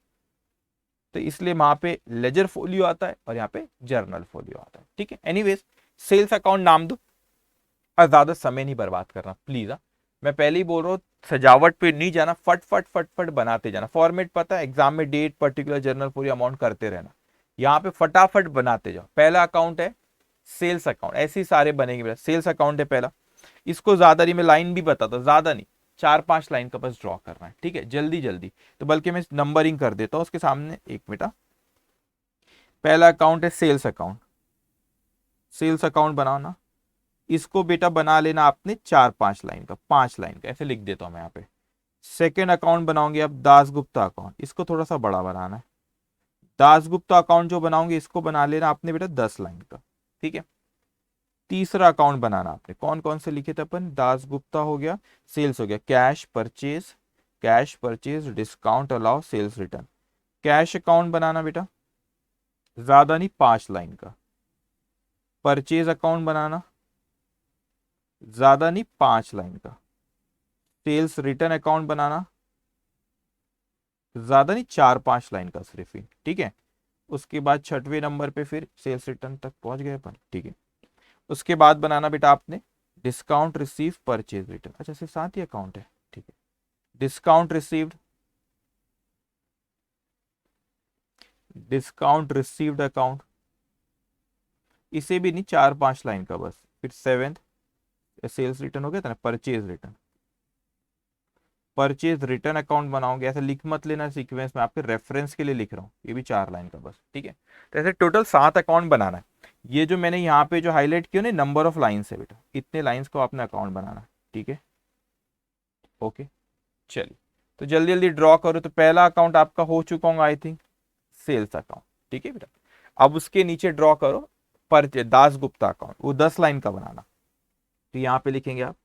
तो इसलिए वहां पे लेजर फोलियो आता है और यहाँ पे जर्नल फोलियो आता है, ठीक है। एनीवेज सेल्स अकाउंट नाम दो, और ज्यादा समय नहीं बर्बाद करना प्लीज। मैं पहले ही बोल रहा हूँ, सजावट पे नहीं जाना, फट फट फट फट बनाते जाना। फॉर्मेट पता है, एग्जाम में डेट पर्टिकुलर जर्नल पूरी अमाउंट करते रहना, यहाँ पे फटाफट बनाते जाओ। पहला अकाउंट है सेल्स अकाउंट, ऐसे ही सारे बनेंगे। सेल्स अकाउंट है पहला, इसको ज्यादा नहीं, मैं लाइन भी बताता हूँ, ज्यादा नहीं, 4-5 लाइन का बस ड्रॉ करना है, ठीक है, जल्दी जल्दी। तो बल्कि मैं नंबरिंग कर देता हूँ उसके सामने, एक बेटा पहला अकाउंट है सेल्स अकाउंट, सेल्स अकाउंट बनाना, इसको बेटा बना लेना आपने 4-5 लाइन का, 5 लाइन का, ऐसे लिख देता हूं मैं यहाँ पे। सेकेंड अकाउंट बनाओगे अब दासगुप्ता अकाउंट, इसको थोड़ा सा बड़ा बनाना है। दासगुप्ता अकाउंट जो बनाओगे इसको बना लेना आपने बेटा 10 लाइन का, ठीक है। तीसरा अकाउंट बनाना आपने, कौन कौन से लिखे थे अपन? दासगुप्ता हो गया, सेल्स हो गया, cash purchase discount allow sales return. Cash account बनाना बेटा, ज्यादा नहीं, 5 लाइन का। परचेज अकाउंट बनाना, ज्यादा नहीं, 5 लाइन का। सेल्स रिटर्न अकाउंट बनाना, ज्यादा नहीं, 4-5 लाइन का सिर्फ ही, ठीक है। उसके बाद छठवें नंबर पे फिर सेल्स रिटर्न तक पहुंच गए अपन, ठीक है। उसके बाद बनाना बेटा आपने डिस्काउंट रिसीव परचेज रिटर्न, अच्छा सिर्फ 7 ही अकाउंट है, ठीक है। डिस्काउंट रिसीव्ड अकाउंट, इसे भी नहीं, 4-5 लाइन का बस। फिर सेवेंथ सेल्स रिटर्न हो गया था ना, परचेज रिटर्न अकाउंट बनाओगे, ऐसे लिख मत लेना सीक्वेंस में, आपके रेफरेंस के लिए लिख रहा हूँ, ये भी 4 लाइन का बस, ठीक है। तो ऐसे टोटल 7 अकाउंट बनाना है। ये जो मैंने यहाँ पे जो हाईलाइट किया ना, नंबर ऑफ लाइन्स है बेटा, इतने लाइन्स को आपने अकाउंट बनाना है, ठीक है, ओके। चलिए तो जल्दी जल्दी ड्रॉ करो। तो पहला अकाउंट आपका हो चुका होगा आई थिंक, सेल्स अकाउंट, ठीक है बेटा। अब उसके नीचे ड्रॉ करो परचेज, दास गुप्ता अकाउंट, वो 10 लाइन का बनाना। तो यहां पे लिखेंगे आप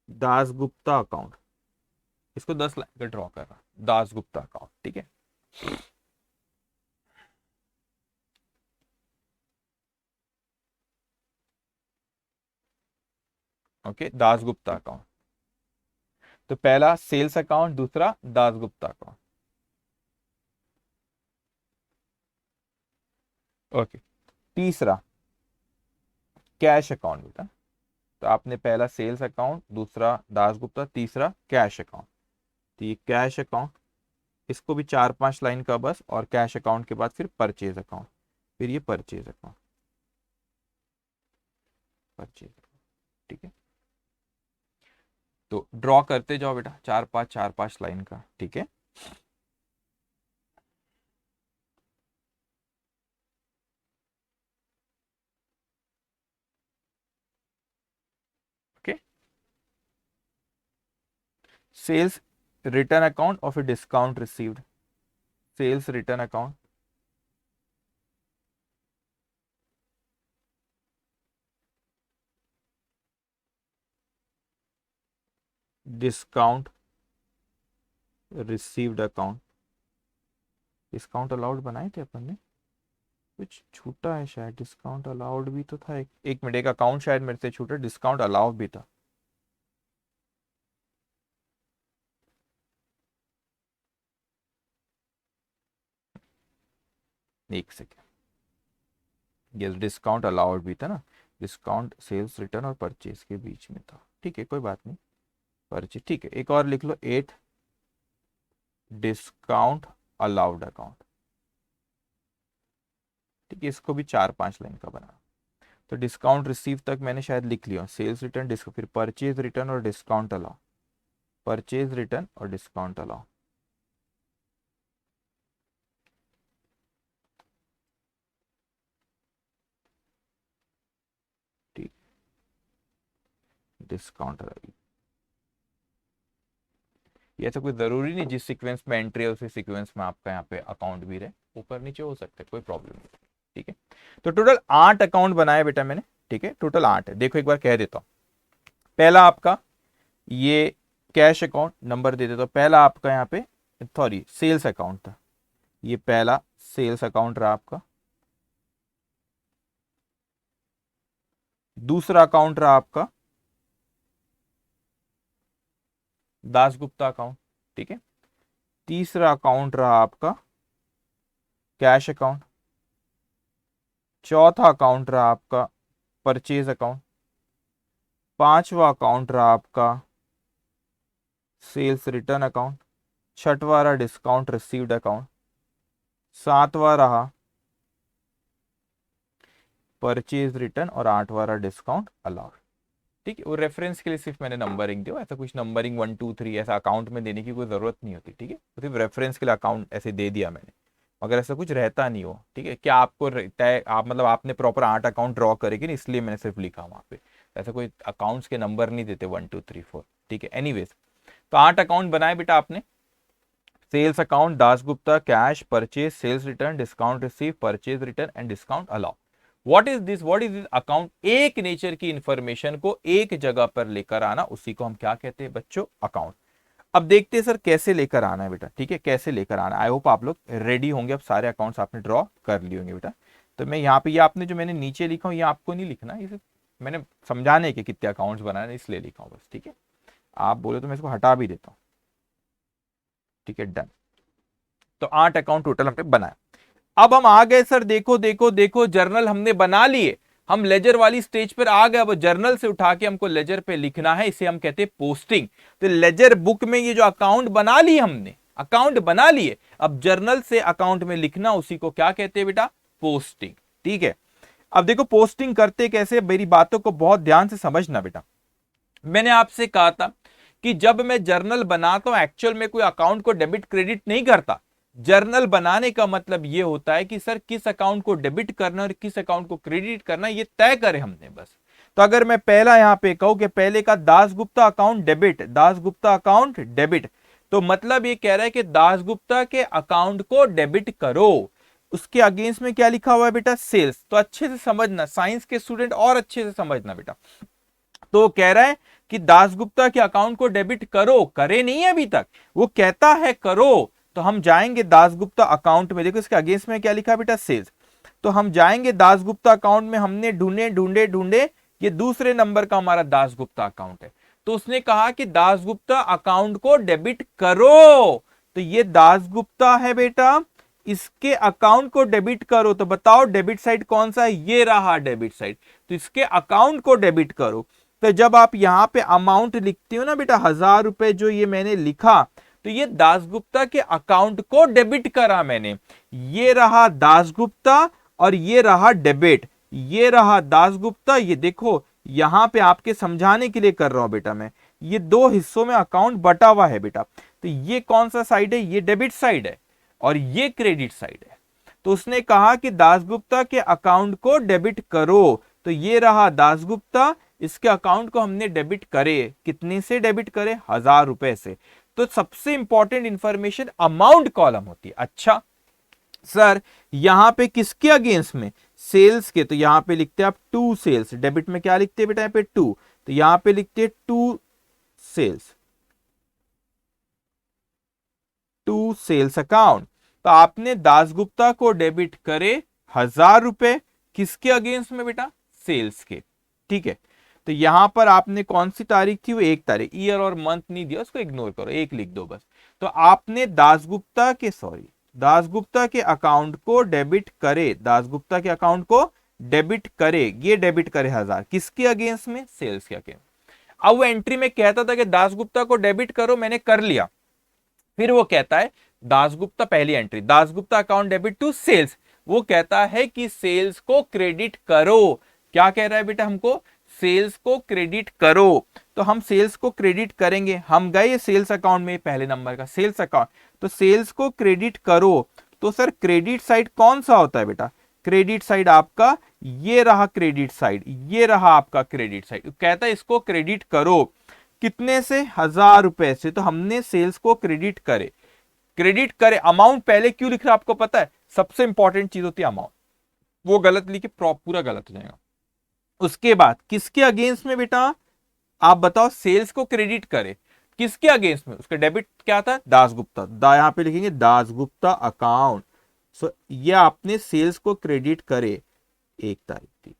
दास गुप्ता अकाउंट, इसको 10 लाइन का ड्रॉ करना, दास गुप्ता अकाउंट, ठीक है। ओके, दास गुप्ता अकाउंट। तो पहला सेल्स अकाउंट, दूसरा दास गुप्ता अकाउंट। ओके, तीसरा कैश अकाउंट बेटा। तो आपने पहला सेल्स अकाउंट, दूसरा दासगुप्ता, तीसरा कैश अकाउंट। तो ये कैश अकाउंट, इसको भी 4-5 लाइन का बस, और कैश अकाउंट के बाद फिर परचेज अकाउंट, फिर ये परचेज अकाउंट, परचेज, ठीक है। तो ड्रॉ करते जाओ बेटा, 4-5 लाइन का, ठीक है। ओके, सेल्स रिटर्न अकाउंट और फिर discount received, sales return account, discount received account. Discount allowed बनाए थे अपन ने, कुछ छूटा है शायद, डिस्काउंट अलाउड भी तो था, एक मिनट, एक अकाउंट शायद मेरे से छूटा, डिस्काउंट अलाउड भी था। एक सेकेंड, यस, डिस्काउंट अलाउड भी था ना, डिस्काउंट सेल्स रिटर्न और परचेज के बीच में था, ठीक है, कोई बात नहीं, परचेज, ठीक है। एक और लिख लो, 8 डिस्काउंट अलाउड अकाउंट, ठीक है, इसको भी 4-5 लाइन का बना। तो डिस्काउंट रिसीव तक मैंने शायद लिख लिया, सेल्स रिटर्न, डिस्क, फिर परचेज रिटर्न और डिस्काउंट अलाउ, परचेज रिटर्न और डिस्काउंट अलाउ, ठीक, डिस्काउंट अलाउ। ये तो कोई जरूरी नहीं जिस सीक्वेंस में एंट्री है उसी सीक्वेंस में आपका यहाँ पे अकाउंट भी रहे, ऊपर नीचे हो सकते हैं, कोई प्रॉब्लम नहीं, ठीक है। तो टोटल 8 अकाउंट बनाए बेटा मैंने, ठीक है, टोटल 8 है। देखो एक बार कह देता हूँ, पहला आपका ये कैश अकाउंट, नंबर दे देता हूँ। पहला आपका यहाँ पे, सॉरी, सेल्स अकाउंट था, ये पहला सेल्स अकाउंट रहा आपका। दूसरा अकाउंट रहा आपका दासगुप्ता अकाउंट, ठीक है। तीसरा अकाउंट रहा आपका कैश अकाउंट। चौथा अकाउंट रहा आपका परचेज अकाउंट। पांचवा अकाउंट रहा आपका सेल्स रिटर्न अकाउंट। छठवां रहा डिस्काउंट रिसीव्ड अकाउंट। सातवां रहा परचेज रिटर्न और आठवां रहा डिस्काउंट अलाउड, ठीक है। और रेफरेंस के लिए सिर्फ मैंने नंबरिंग दिया, ऐसा कुछ नंबरिंग 1 2 3 ऐसा अकाउंट में देने की कोई जरूरत नहीं होती, ठीक है। सिर्फ रेफरेंस के लिए अकाउंट ऐसे दे दिया मैंने, अगर ऐसा कुछ रहता नहीं हो, ठीक है। क्या आपको तय, आप मतलब आपने प्रॉपर 8 अकाउंट ड्रॉ करेगी ना, इसलिए मैंने सिर्फ लिखा वहां पे, ऐसा कोई अकाउंट्स के नंबर नहीं देते 1 2 3 4, ठीक है। एनीवेज, तो 8 अकाउंट बनाए बेटा आपने, sales account, Dasgupta, cash, purchase, sales return, discount receive, purchase return and discount allow. What is this account, एक नेचर की इंफॉर्मेशन को एक जगह पर लेकर आना, उसी को हम क्या कहते हैं बच्चों, अकाउंट। अब देखते हैं सर कैसे लेकर आना है बेटा, ठीक है, कैसे लेकर आना है। आई होप आप लोग रेडी होंगे, अब सारे अकाउंट्स आपने ड्रॉ कर लिए होंगे बेटा। तो मैं यहाँ पे, ये आपने जो मैंने नीचे लिखा हूँ, ये आपको नहीं लिखना, ये मैंने समझाने के कितने अकाउंट्स बनाने इसलिए लिखा हूँ बस, ठीक है। आप बोले तो मैं इसको हटा भी देता हूँ, ठीक है, डन। तो 8 अकाउंट टोटल हमने बनाया। अब हम आ गए सर, देखो देखो देखो, जर्नल हमने बना लिए, हम लेजर वाली स्टेज पर आ गए। अब जर्नल से उठा के हमको लेजर पे लिखना है, इसे हम कहते हैं पोस्टिंग। तो लेजर बुक में ये जो अकाउंट बना लिए हमने, अकाउंट बना लिए, अब जर्नल से अकाउंट में लिखना, उसी को क्या कहते हैं बेटा, पोस्टिंग, ठीक है। अब देखो पोस्टिंग करते कैसे, मेरी बातों को बहुत ध्यान से समझना बेटा। मैंने आपसे कहा था कि जब मैं जर्नल बनाता हूं, एक्चुअल में कोई अकाउंट को डेबिट क्रेडिट नहीं करता। जर्नल बनाने का मतलब यह होता है कि सर किस अकाउंट को डेबिट करना और किस अकाउंट को क्रेडिट करना, ये तय करें हमने बस। तो अगर मैं पहला यहां पे कहूं कि पहले का Dasgupta account debit, Dasgupta account debit, तो मतलब ये कह रहा है कि दासगुप्ता के अकाउंट को डेबिट करो। उसके अगेंस्ट में क्या लिखा हुआ है बेटा, सेल्स। तो अच्छे से समझना, साइंस के स्टूडेंट और अच्छे से समझना बेटा। तो कह रहा है कि दासगुप्ता के अकाउंट को डेबिट करो, करे नहीं है अभी तक, वो कहता है करो। तो हम जाएंगे दासगुप्ता अकाउंट में, देखो इसके अगेंस्ट में क्या लिखा है बेटा, सेल्स। तो हम जाएंगे दासगुप्ता अकाउंट में, हमने ढूंढे ढूंढे ढूंढे, ये दूसरे नंबर का हमारा दासगुप्ता अकाउंट है। तो उसने कहा कि दासगुप्ता अकाउंट को डेबिट करो, तो ये दासगुप्ता है बेटा, इसके अकाउंट को डेबिट करो। तो बताओ डेबिट साइड कौन सा है, ये रहा डेबिट साइड। तो इसके अकाउंट को डेबिट करो। तो जब आप यहां पे अमाउंट लिखते हो ना बेटा, 1000 रुपए जो ये मैंने लिखा, तो ये दासगुप्ता के अकाउंट को डेबिट करा मैंने। ये रहा दासगुप्ता और ये रहा डेबिट, ये रहा दासगुप्ता। ये देखो यहां पे आपके समझाने के लिए कर रहा हूं बेटा मैं, ये दो हिस्सों में अकाउंट बटा हुआ है बेटा। तो ये कौन सा साइड है, ये डेबिट साइड है और ये क्रेडिट साइड है। तो उसने कहा कि दासगुप्ता के अकाउंट को डेबिट करो। तो ये रहा दासगुप्ता, इसके अकाउंट को हमने डेबिट करे, कितने से डेबिट करे, 1000 रुपए से। तो सबसे इंपॉर्टेंट इंफॉर्मेशन अमाउंट कॉलम होती है। अच्छा सर यहां पे किसके अगेंस्ट में, सेल्स के। तो यहां पे लिखते हैं आप टू सेल्स, डेबिट में क्या लिखते हैं बेटा, यहाँ पे टू, तो यहां पे लिखते हैं to sales, to sales account. तो आपने दासगुप्ता को डेबिट करे 1000 रुपए, किसके अगेंस्ट में बेटा, सेल्स के। ठीक है, तो यहां पर आपने कौन सी तारीख थी, वो 1 तारीख, ईयर और मंथ नहीं दिया, उसको इग्नोर करो, एक लिख दो बस। तो आपने दासगुप्ता के अकाउंट को डेबिट करे, दासगुप्ता के अकाउंट को डेबिट करे, ये डेबिट करे 1000, किसके अगेंस्ट में, सेल्स के अगेंस्ट। अब वो एंट्री में कहता था कि दासगुप्ता को डेबिट करो, मैंने कर लिया। फिर वो कहता है दासगुप्ता, पहली entry Dasgupta account debit to sales, वो कहता है कि सेल्स को क्रेडिट करो। क्या कह रहा है बेटा हमको, सेल्स को क्रेडिट करो। तो हम सेल्स को क्रेडिट करेंगे, हम गए सेल्स अकाउंट में, पहले नंबर का सेल्स अकाउंट, तो सेल्स को क्रेडिट करो। तो सर क्रेडिट साइड कौन सा होता है बेटा, क्रेडिट साइड आपका ये रहा, क्रेडिट साइड ये रहा आपका क्रेडिट साइड। कहता है इसको क्रेडिट करो, कितने से, 1000 रुपए से। तो हमने सेल्स को क्रेडिट करे, क्रेडिट करे। अमाउंट पहले क्यों लिख रहा है आपको पता है, सबसे इंपॉर्टेंट चीज होती है अमाउंट, वो गलत लिखे पूरा गलत हो जाएगा। उसके बाद किसके अगेंस्ट में बेटा, आप बताओ, सेल्स को क्रेडिट करे, किसके अगेंस्ट में, उसका डेबिट क्या था, दासगुप्ता, यहां पे लिखेंगे दासगुप्ता अकाउंट। सो ये आपने सेल्स को क्रेडिट करे, 1 तारीख थी,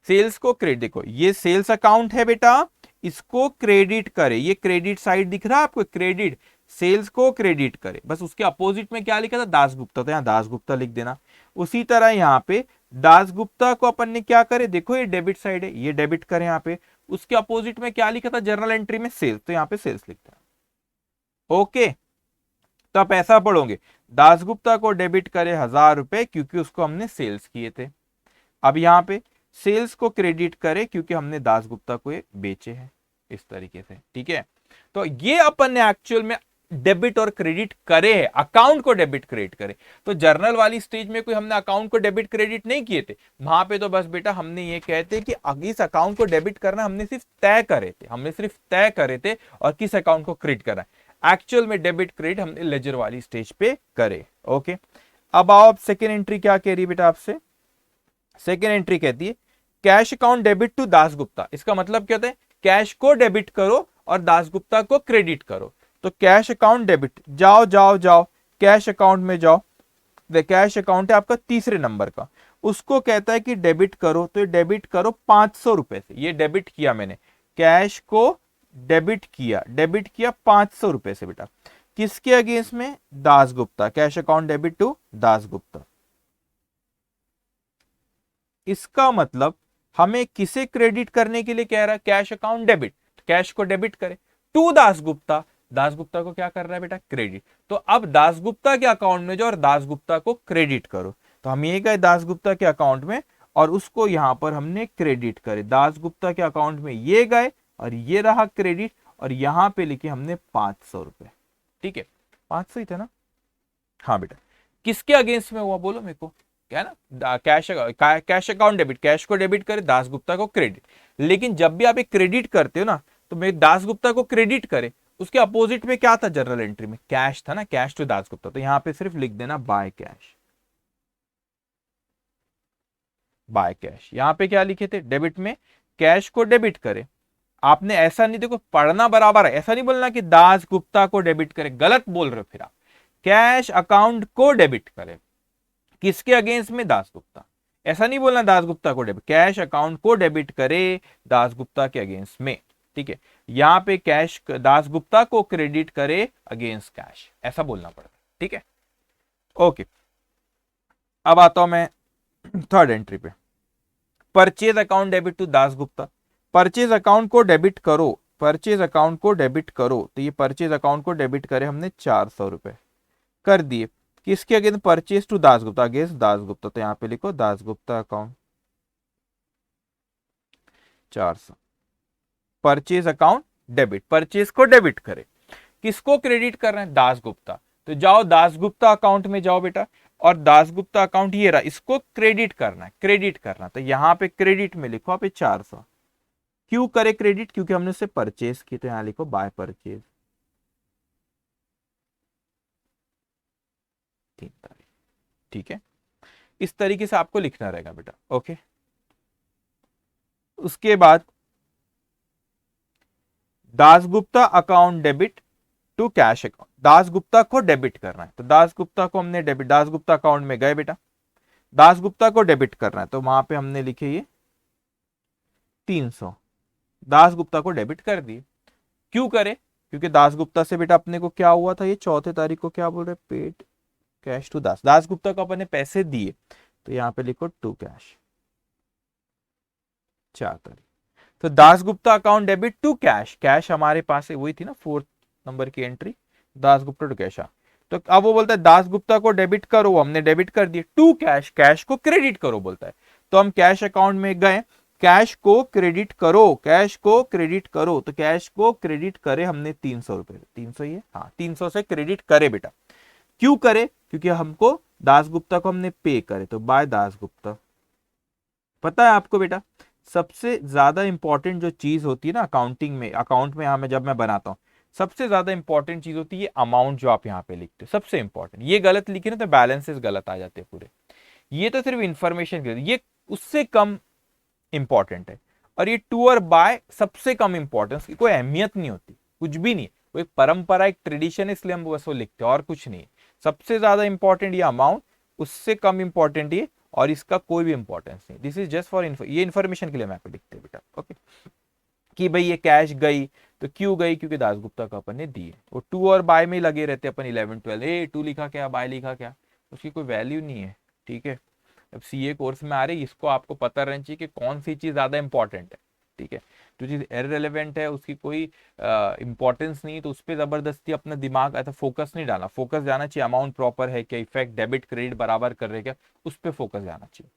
सेल्स को क्रेडिट, देखो ये सेल्स अकाउंट है बेटा, इसको क्रेडिट करे, ये क्रेडिट साइड दिख रहा है आपको, क्रेडिट, सेल्स को क्रेडिट करे। बस उसके अपोजिट में क्या लिखा था, दासगुप्ता, तो यहां दासगुप्ता लिख देना। उसी तरह यहां पे दासगुप्ता को अपन ने क्या करे, देखो ये डेबिट साइड है, ये डेबिट करें यहाँ पे, उसके अपोजिट में क्या लिखा था जर्नल एंट्री में, सेल्स, तो यहाँ पे सेल्स लिखता है। ओके, तो आप ऐसा पढ़ोगे, दासगुप्ता को डेबिट करे 1000 रुपए क्योंकि उसको हमने सेल्स किए थे। अब यहाँ पे सेल्स को क्रेडिट करे क्योंकि हमने दासगुप्ता को ये बेचे हैं, इस तरीके से। ठीक है, तो ये अपन ने एक्चुअल में डेबिट और क्रेडिट करे, अकाउंट को डेबिट क्रेडिट करे। तो जर्नल वाली स्टेज में कोई हमने अकाउंट को डेबिट क्रेडिट नहीं किए थे, वहां पे तो बस बेटा हमने ये कहते कि इस अकाउंट को डेबिट करना हमने सिर्फ तय करे थे, हमने सिर्फ तय करे थे, और किस अकाउंट को क्रेडिट करना है। एक्चुअल में डेबिट क्रेडिट हमने लेजर वाली स्टेज पे करे। ओके, अब आओ, सेकेंड एंट्री क्या कह रही है बेटा आपसे, सेकेंड एंट्री कहती है cash account debit to Dasgupta. इसका मतलब क्या होता है, कैश को डेबिट करो और दासगुप्ता को क्रेडिट करो। तो कैश अकाउंट डेबिट, जाओ जाओ जाओ कैश अकाउंट में जाओ, कैश अकाउंट है आपका तीसरे नंबर का, उसको कहता है कि डेबिट करो। तो डेबिट करो 500 रुपए से, ये डेबिट किया मैंने, कैश को डेबिट किया 500 रुपए से बेटा, किसके अगेंस्ट में, Dasgupta, cash account debit to Dasgupta. इसका मतलब हमें किसे क्रेडिट करने के लिए कह रहा है, कैश अकाउंट डेबिट, कैश को डेबिट करे टू दासगुप्ता, दासगुप्ता को क्या कर रहा है बेटा, क्रेडिट। तो अब दासगुप्ता के अकाउंट में जाओ और दासगुप्ता को क्रेडिट करो। तो हम ये गए दासगुप्ता के अकाउंट में और उसको यहां पर हमने क्रेडिट करे, दासगुप्ता के अकाउंट में ये गए और ये रहा क्रेडिट, और यहां पे लिखे हमने 500 रुपए। ठीक है, 500 ही था ना, हाँ बेटा। किसके अगेंस्ट में हुआ बोलो मेरे को, क्या है ना, कैश अकाउंट डेबिट, कैश को डेबिट करे, दासगुप्ता को क्रेडिट। लेकिन जब भी आप एक क्रेडिट करते हो ना, तो मैं दासगुप्ता को क्रेडिट करे, उसके अपोजिट में क्या था जर्नल एंट्री में, कैश था ना, कैश टू दासगुप्ता। तो यहां पे सिर्फ लिख देना बाय कैश, बाय कैश। यहां पे क्या लिखे थे, डेबिट में कैश को डेबिट करे। आपने ऐसा नहीं, देखो पढ़ना बराबर है, ऐसा नहीं बोलना कि दासगुप्ता को डेबिट करे, गलत बोल रहे हो फिर आप। कैश अकाउंट को डेबिट करे, किसके अगेंस्ट में, दासगुप्ता। ऐसा नहीं बोलना दासगुप्ता को डेबिट, कैश अकाउंट को डेबिट करे दासगुप्ता के अगेंस्ट में, ठीक है। यहां पे कैश दासगुप्ता को क्रेडिट करे अगेंस्ट कैश, ऐसा बोलना पड़ता है, ठीक है। ओके, अब आता हूं मैं थर्ड एंट्री पे, purchase account debit to Dasgupta. Purchase account को डेबिट करो, परचेज अकाउंट को डेबिट करो, तो ये परचेज अकाउंट को डेबिट करे हमने 400 रुपए कर दिए, किसके against, purchase to Dasgupta, against Dasgupta. तो यहां पे लिखो Dasgupta account 400, purchase account debit, purchase को डेबिट करे, किसको क्रेडिट कर रहे हैं, दासगुप्ता। तो जाओ दासगुप्ता अकाउंट में जाओ बेटा, और दासगुप्ता अकाउंट ये रहा, इसको क्रेडिट करना है, क्रेडिट करना। तो यहां पे क्रेडिट में लिखो आप 400, क्यों करे क्रेडिट, क्योंकि हमने उसे परचेज की, तो यहां लिखो बाय परचेज 3 तारीख, ठीक है। इस तरीके से आपको लिखना रहेगा बेटा, ओके। उसके बाद Dasgupta account debit to cash account, Dasgupta को डेबिट करना है, तो दासगुप्ता को हमने डेबिट, दासगुप्ता अकाउंट में गए बेटा, दासगुप्ता को डेबिट करना है, तो वहां पे हमने लिखे ये 300, दासगुप्ता को डेबिट कर दिए। क्यों करे, क्योंकि दासगुप्ता से बेटा अपने को क्या हुआ था, ये 4 तारीख को क्या बोल रहे, पेड कैश टू दासगुप्ता को अपने पैसे दिए, तो यहां पे लिखो टू कैश 4 तारीख। तो Dasgupta account debit to cash, cash हमारे पास है वही थी ना 4th नंबर की एंट्री, दासगुप्ता टू कैश। तो अब वो बोलता है दासगुप्ता को डेबिट करो, हमने डेबिट कर दिए, टू कैश, कैश को क्रेडिट करो बोलता है। तो हम कैश अकाउंट में गए, कैश को क्रेडिट करो, कैश को क्रेडिट करो, तो कैश को क्रेडिट करे हमने 300 रुपए, 300 ही है, हाँ 300 से क्रेडिट करे बेटा। क्यों करे, क्योंकि हमको दासगुप्ता को हमने पे करे, तो बाय दासगुप्ता। पता है आपको बेटा, सबसे ज्यादा इंपॉर्टेंट जो चीज होती है ना अकाउंटिंग में, अकाउंट में यहाँ जब मैं बनाता हूँ, सबसे ज्यादा इंपॉर्टेंट चीज होती है अमाउंट जो आप यहाँ पे लिखते हो, सबसे इंपॉर्टेंट। ये गलत लिखे ना तो बैलेंसेस गलत आ जाते हैं पूरे। ये तो सिर्फ इंफॉर्मेशन के लिए, ये उससे कम इंपॉर्टेंट है। और ये टू और बाय सबसे कम इंपॉर्टेंस की, कोई अहमियत नहीं होती, कुछ भी नहीं, वो एक परंपरा, एक ट्रेडिशन, इसलिए हम बस वो लिखते हैं और कुछ नहीं। सबसे ज्यादा इंपॉर्टेंट ये अमाउंट, उससे कम इंपॉर्टेंट ये, और इसका कोई भी इंपॉर्टेंस नहीं। दिस इज जस्ट फॉर ये इन्फॉर्मेशन के लिए मैं लिखते हैं बेटा, ओके। कि भाई ये कैश गई, तो क्यों गई, क्योंकि दासगुप्ता को अपन ने दी है। वो टू और बाय में लगे रहते अपन 11 12, ए टू लिखा क्या, बाय लिखा क्या, उसकी कोई वैल्यू नहीं है, ठीक है। अब सीए कोर्स में आ रही, इसको आपको पता रहना चाहिए कि कौन सी चीज ज्यादा इंपॉर्टेंट है, ठीक है। जो चीज इररिलेवेंट है, उसकी कोई इंपॉर्टेंस नहीं, तो उस पर जबरदस्ती अपना दिमाग ऐसा फोकस नहीं डालना। फोकस जाना चाहिए अमाउंट प्रॉपर है क्या, इफेक्ट डेबिट क्रेडिट बराबर कर रहे क्या, उस पर फोकस जाना चाहिए,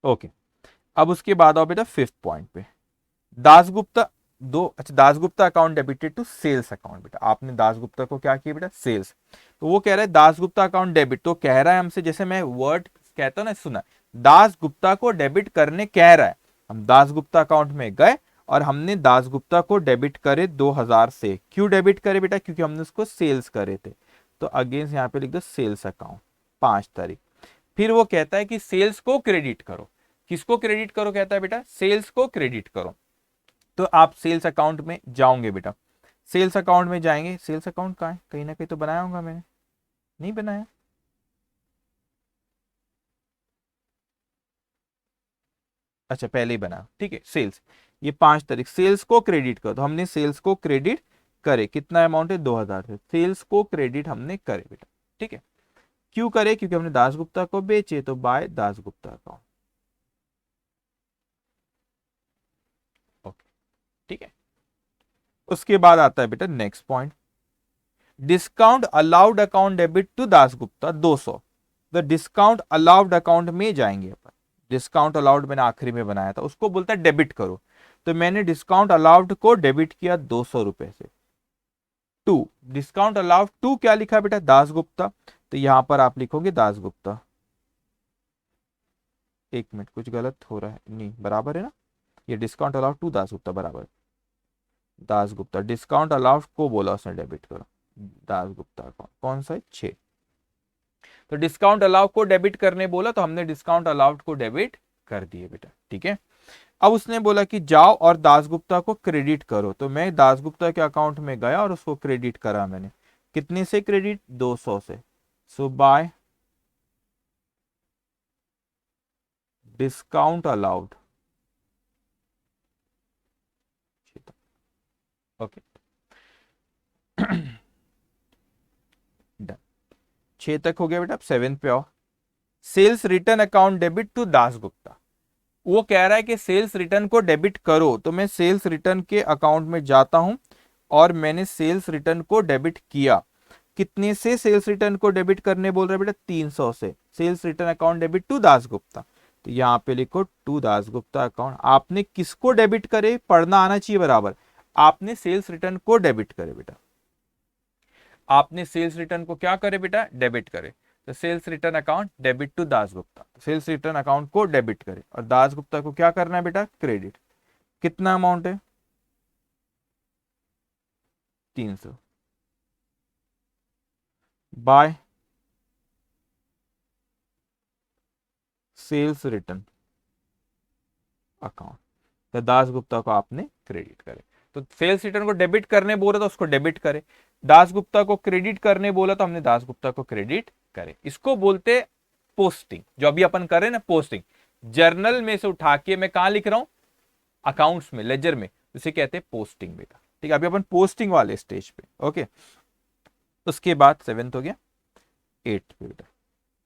ओके। अब उसके बाद आओ बेटा 5th पॉइंट पे, दासगुप्ता दो, अच्छा Dasgupta account debited to sales account. बेटा आपने दासगुप्ता को क्या किया बेटा, सेल्स। तो वो कह रहा है दासगुप्ता अकाउंट डेबिट, तो कह रहा है हमसे, जैसे मैं वर्ड कहता हूं ना, सुना, दासगुप्ता को डेबिट करने कह रहा है। हम दासगुप्ता अकाउंट में गए और हमने दासगुप्ता को डेबिट करे 2000 से। क्यों डेबिट करे बेटा, क्योंकि हमने उसको सेल्स करे थे। तो अगेंस्ट यहाँ पे लिख दो सेल्स अकाउंट 5 तारीख। फिर वो कहता है कि सेल्स को क्रेडिट करो, किसको क्रेडिट करो कहता है बेटा, सेल्स को क्रेडिट करो। तो आप सेल्स अकाउंट में जाओगे बेटा, सेल्स अकाउंट में जाएंगे, सेल्स अकाउंट कहाँ है, कहीं ना कहीं तो बनाया होगा मैंने, नहीं बनाया, अच्छा पहले ही बना, ठीक है। सेल्स, ये 5 तारीख, सेल्स को क्रेडिट करो, तो हमने सेल्स को क्रेडिट करे, कितना अमाउंट है 2000 से, सेल्स को क्रेडिट हमने करे बेटा, ठीक है। क्यों करे, क्योंकि हमने दासगुप्ता को बेचे, तो बाय दासगुप्ता अकाउंट, ओके, ठीक है। उसके बाद आता है बेटा next point, discount allowed account debit to Dasgupta 200। The discount allowed account में जाएंगे अपन, डिस्काउंट अलाउड मैंने आखिरी में बनाया था, उसको बोलता है डेबिट करो। तो मैंने डिस्काउंट अलाउड को डेबिट किया 200 रुपए से। टू डिस्काउंट अलाउड टू क्या लिखा है बेटा, दासगुप्ता, तो यहां पर आप लिखोगे दासगुप्ता, एक मिनट, कुछ गलत हो रहा है, नहीं बराबर है ना, ये डिस्काउंट अलाउड टू दासगुप्ता बराबर, दासगुप्ता डिस्काउंट अलाउड को बोला उसने डेबिट करो, दासगुप्ता अकाउंट कौन सा है, 6। तो डिस्काउंट अलाउ को डेबिट करने बोला तो हमने डिस्काउंट अलाउड को डेबिट कर दिए बेटा, ठीक है। अब उसने बोला कि जाओ और दासगुप्ता को क्रेडिट करो, तो मैं दासगुप्ता के अकाउंट में गया और उसको क्रेडिट करा मैंने, कितने से क्रेडिट, 200 से। So by discount allowed, okay done, 6 तक हो गया बेटा। अब 7 पे आओ, sales return account debit to Dasgupta. वो कह रहा है कि सेल्स रिटर्न को डेबिट करो, तो मैं सेल्स रिटर्न के अकाउंट में जाता हूं और मैंने सेल्स रिटर्न को डेबिट किया। कितने से सेल्स रिटर्न को डेबिट करने बोल रहे हैं बेटा, 300 से। Sales return account debit to Dasgupta, तो यहां पे लिखो टू दासगुप्ता अकाउंट। आपने किसको डेबिट करे, पढ़ना आना चाहिए बराबर। आपने सेल्स रिटर्न को डेबिट करे बेटा, आपने सेल्स रिटर्न को क्या करे बेटा, डेबिट करे। तो sales return account debit to Dasgupta, sales return account को डेबिट करे और दासगुप्ता को क्या करना है बेटा, क्रेडिट। कितना अमाउंट है, 300 बाय सेल्स रिटर्न अकाउंट, तो दासगुप्ता को आपने क्रेडिट करे। तो सेल्स रिटर्न को डेबिट करने बोला तो उसको डेबिट करे, दासगुप्ता को क्रेडिट करने बोला तो हमने दासगुप्ता को क्रेडिट करे। इसको बोलते पोस्टिंग, जो अभी अपन कर रहे हैं ना पोस्टिंग, जर्नल में से उठा के मैं कहां लिख रहा हूं, अकाउंट्स में, लेजर में, उसे कहते हैं पोस्टिंग बेटा, ठीक है। अभी अपन पोस्टिंग वाले स्टेज पे, ओके। उसके बाद 7th हो गया, 8th पे बेटा,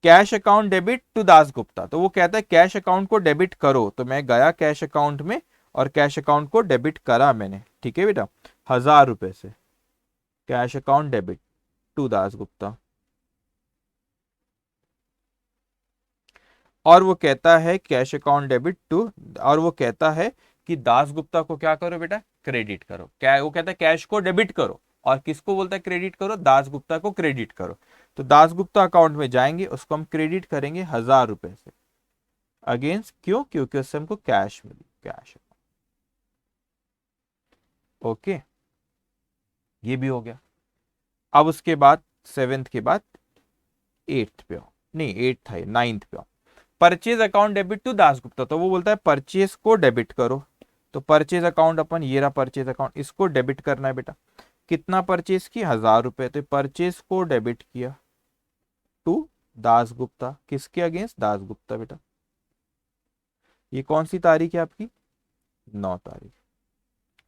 cash account debit to Dasgupta. तो वो कहता है कैश अकाउंट को डेबिट करो, तो मैं गया कैश अकाउंट में और कैश अकाउंट को डेबिट करा मैंने, ठीक है बेटा, 1000 रुपए से cash account debit to Dasgupta. और वो कहता है कैश अकाउंट डेबिट टू, और वो कहता है कि दासगुप्ता को क्या करो बेटा, क्रेडिट करो। क्या वो कहता है, कैश को डेबिट करो, और किसको बोलता है क्रेडिट करो, दासगुप्ता को क्रेडिट करो। तो दासगुप्ता अकाउंट में जाएंगे, उसको हम क्रेडिट करेंगे 1000 रुपए से अगेंस्ट, क्यों, क्योंकि उससे हमको कैश मिली, कैश। ओके, ये भी हो गया। अब उसके बाद 7th के बाद 8th पे आओ, नहीं 8th है, 9th पे आओ, purchase account debit to Dasgupta. तो वो बोलता है परचेज को डेबिट करो, तो परचेज अकाउंट अपन, ये रहा परचेज अकाउंट, इसको डेबिट करना है बेटा। कितना परचेज की, 1000 रुपए, तो परचेज को डेबिट किया टू दासगुप्ता, किसके अगेंस्ट, दासगुप्ता बेटा। ये कौन सी तारीख है आपकी, 9 तारीख।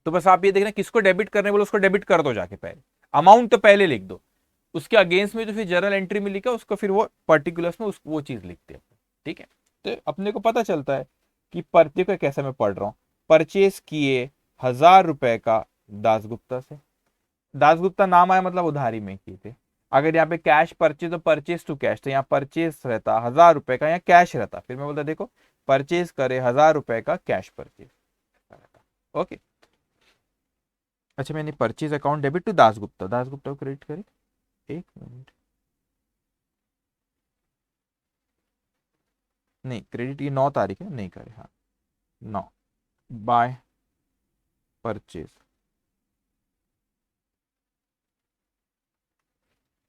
तो बस आप ये देखना, किसको डेबिट करने बोलो उसको डेबिट कर दो जाके, पहले अमाउंट तो पहले लिख दो, उसके अगेंस्ट में जो फिर जर्नल एंट्री में लिखा उसको फिर वो पर्टिकुलर्स में वो चीज लिखते हैं, ठीक है। तो अपने को पता चलता है कि परचे को कैसे मैं पढ़ रहा हूं, परचेस किए 1000 रुपए का दासगुप्ता से, दासगुप्ता नाम आया मतलब उधारी में किए थे। अगर यहाँ पे कैश परचेज, तो परचेज टू कैश, तो यहाँ परचेज रहता 1000 रुपए का, यहाँ कैश रहता, फिर मैं बोलता देखो परचेज करे 1000 रुपए का कैश परचेज, ओके। अच्छा, मैंने purchase account debit to Dasgupta, Dasgupta को क्रेडिट करे, एक मिनट, नहीं क्रेडिट, ये 9 तारीख है, नहीं करे, हाँ 9 बाय परचेज।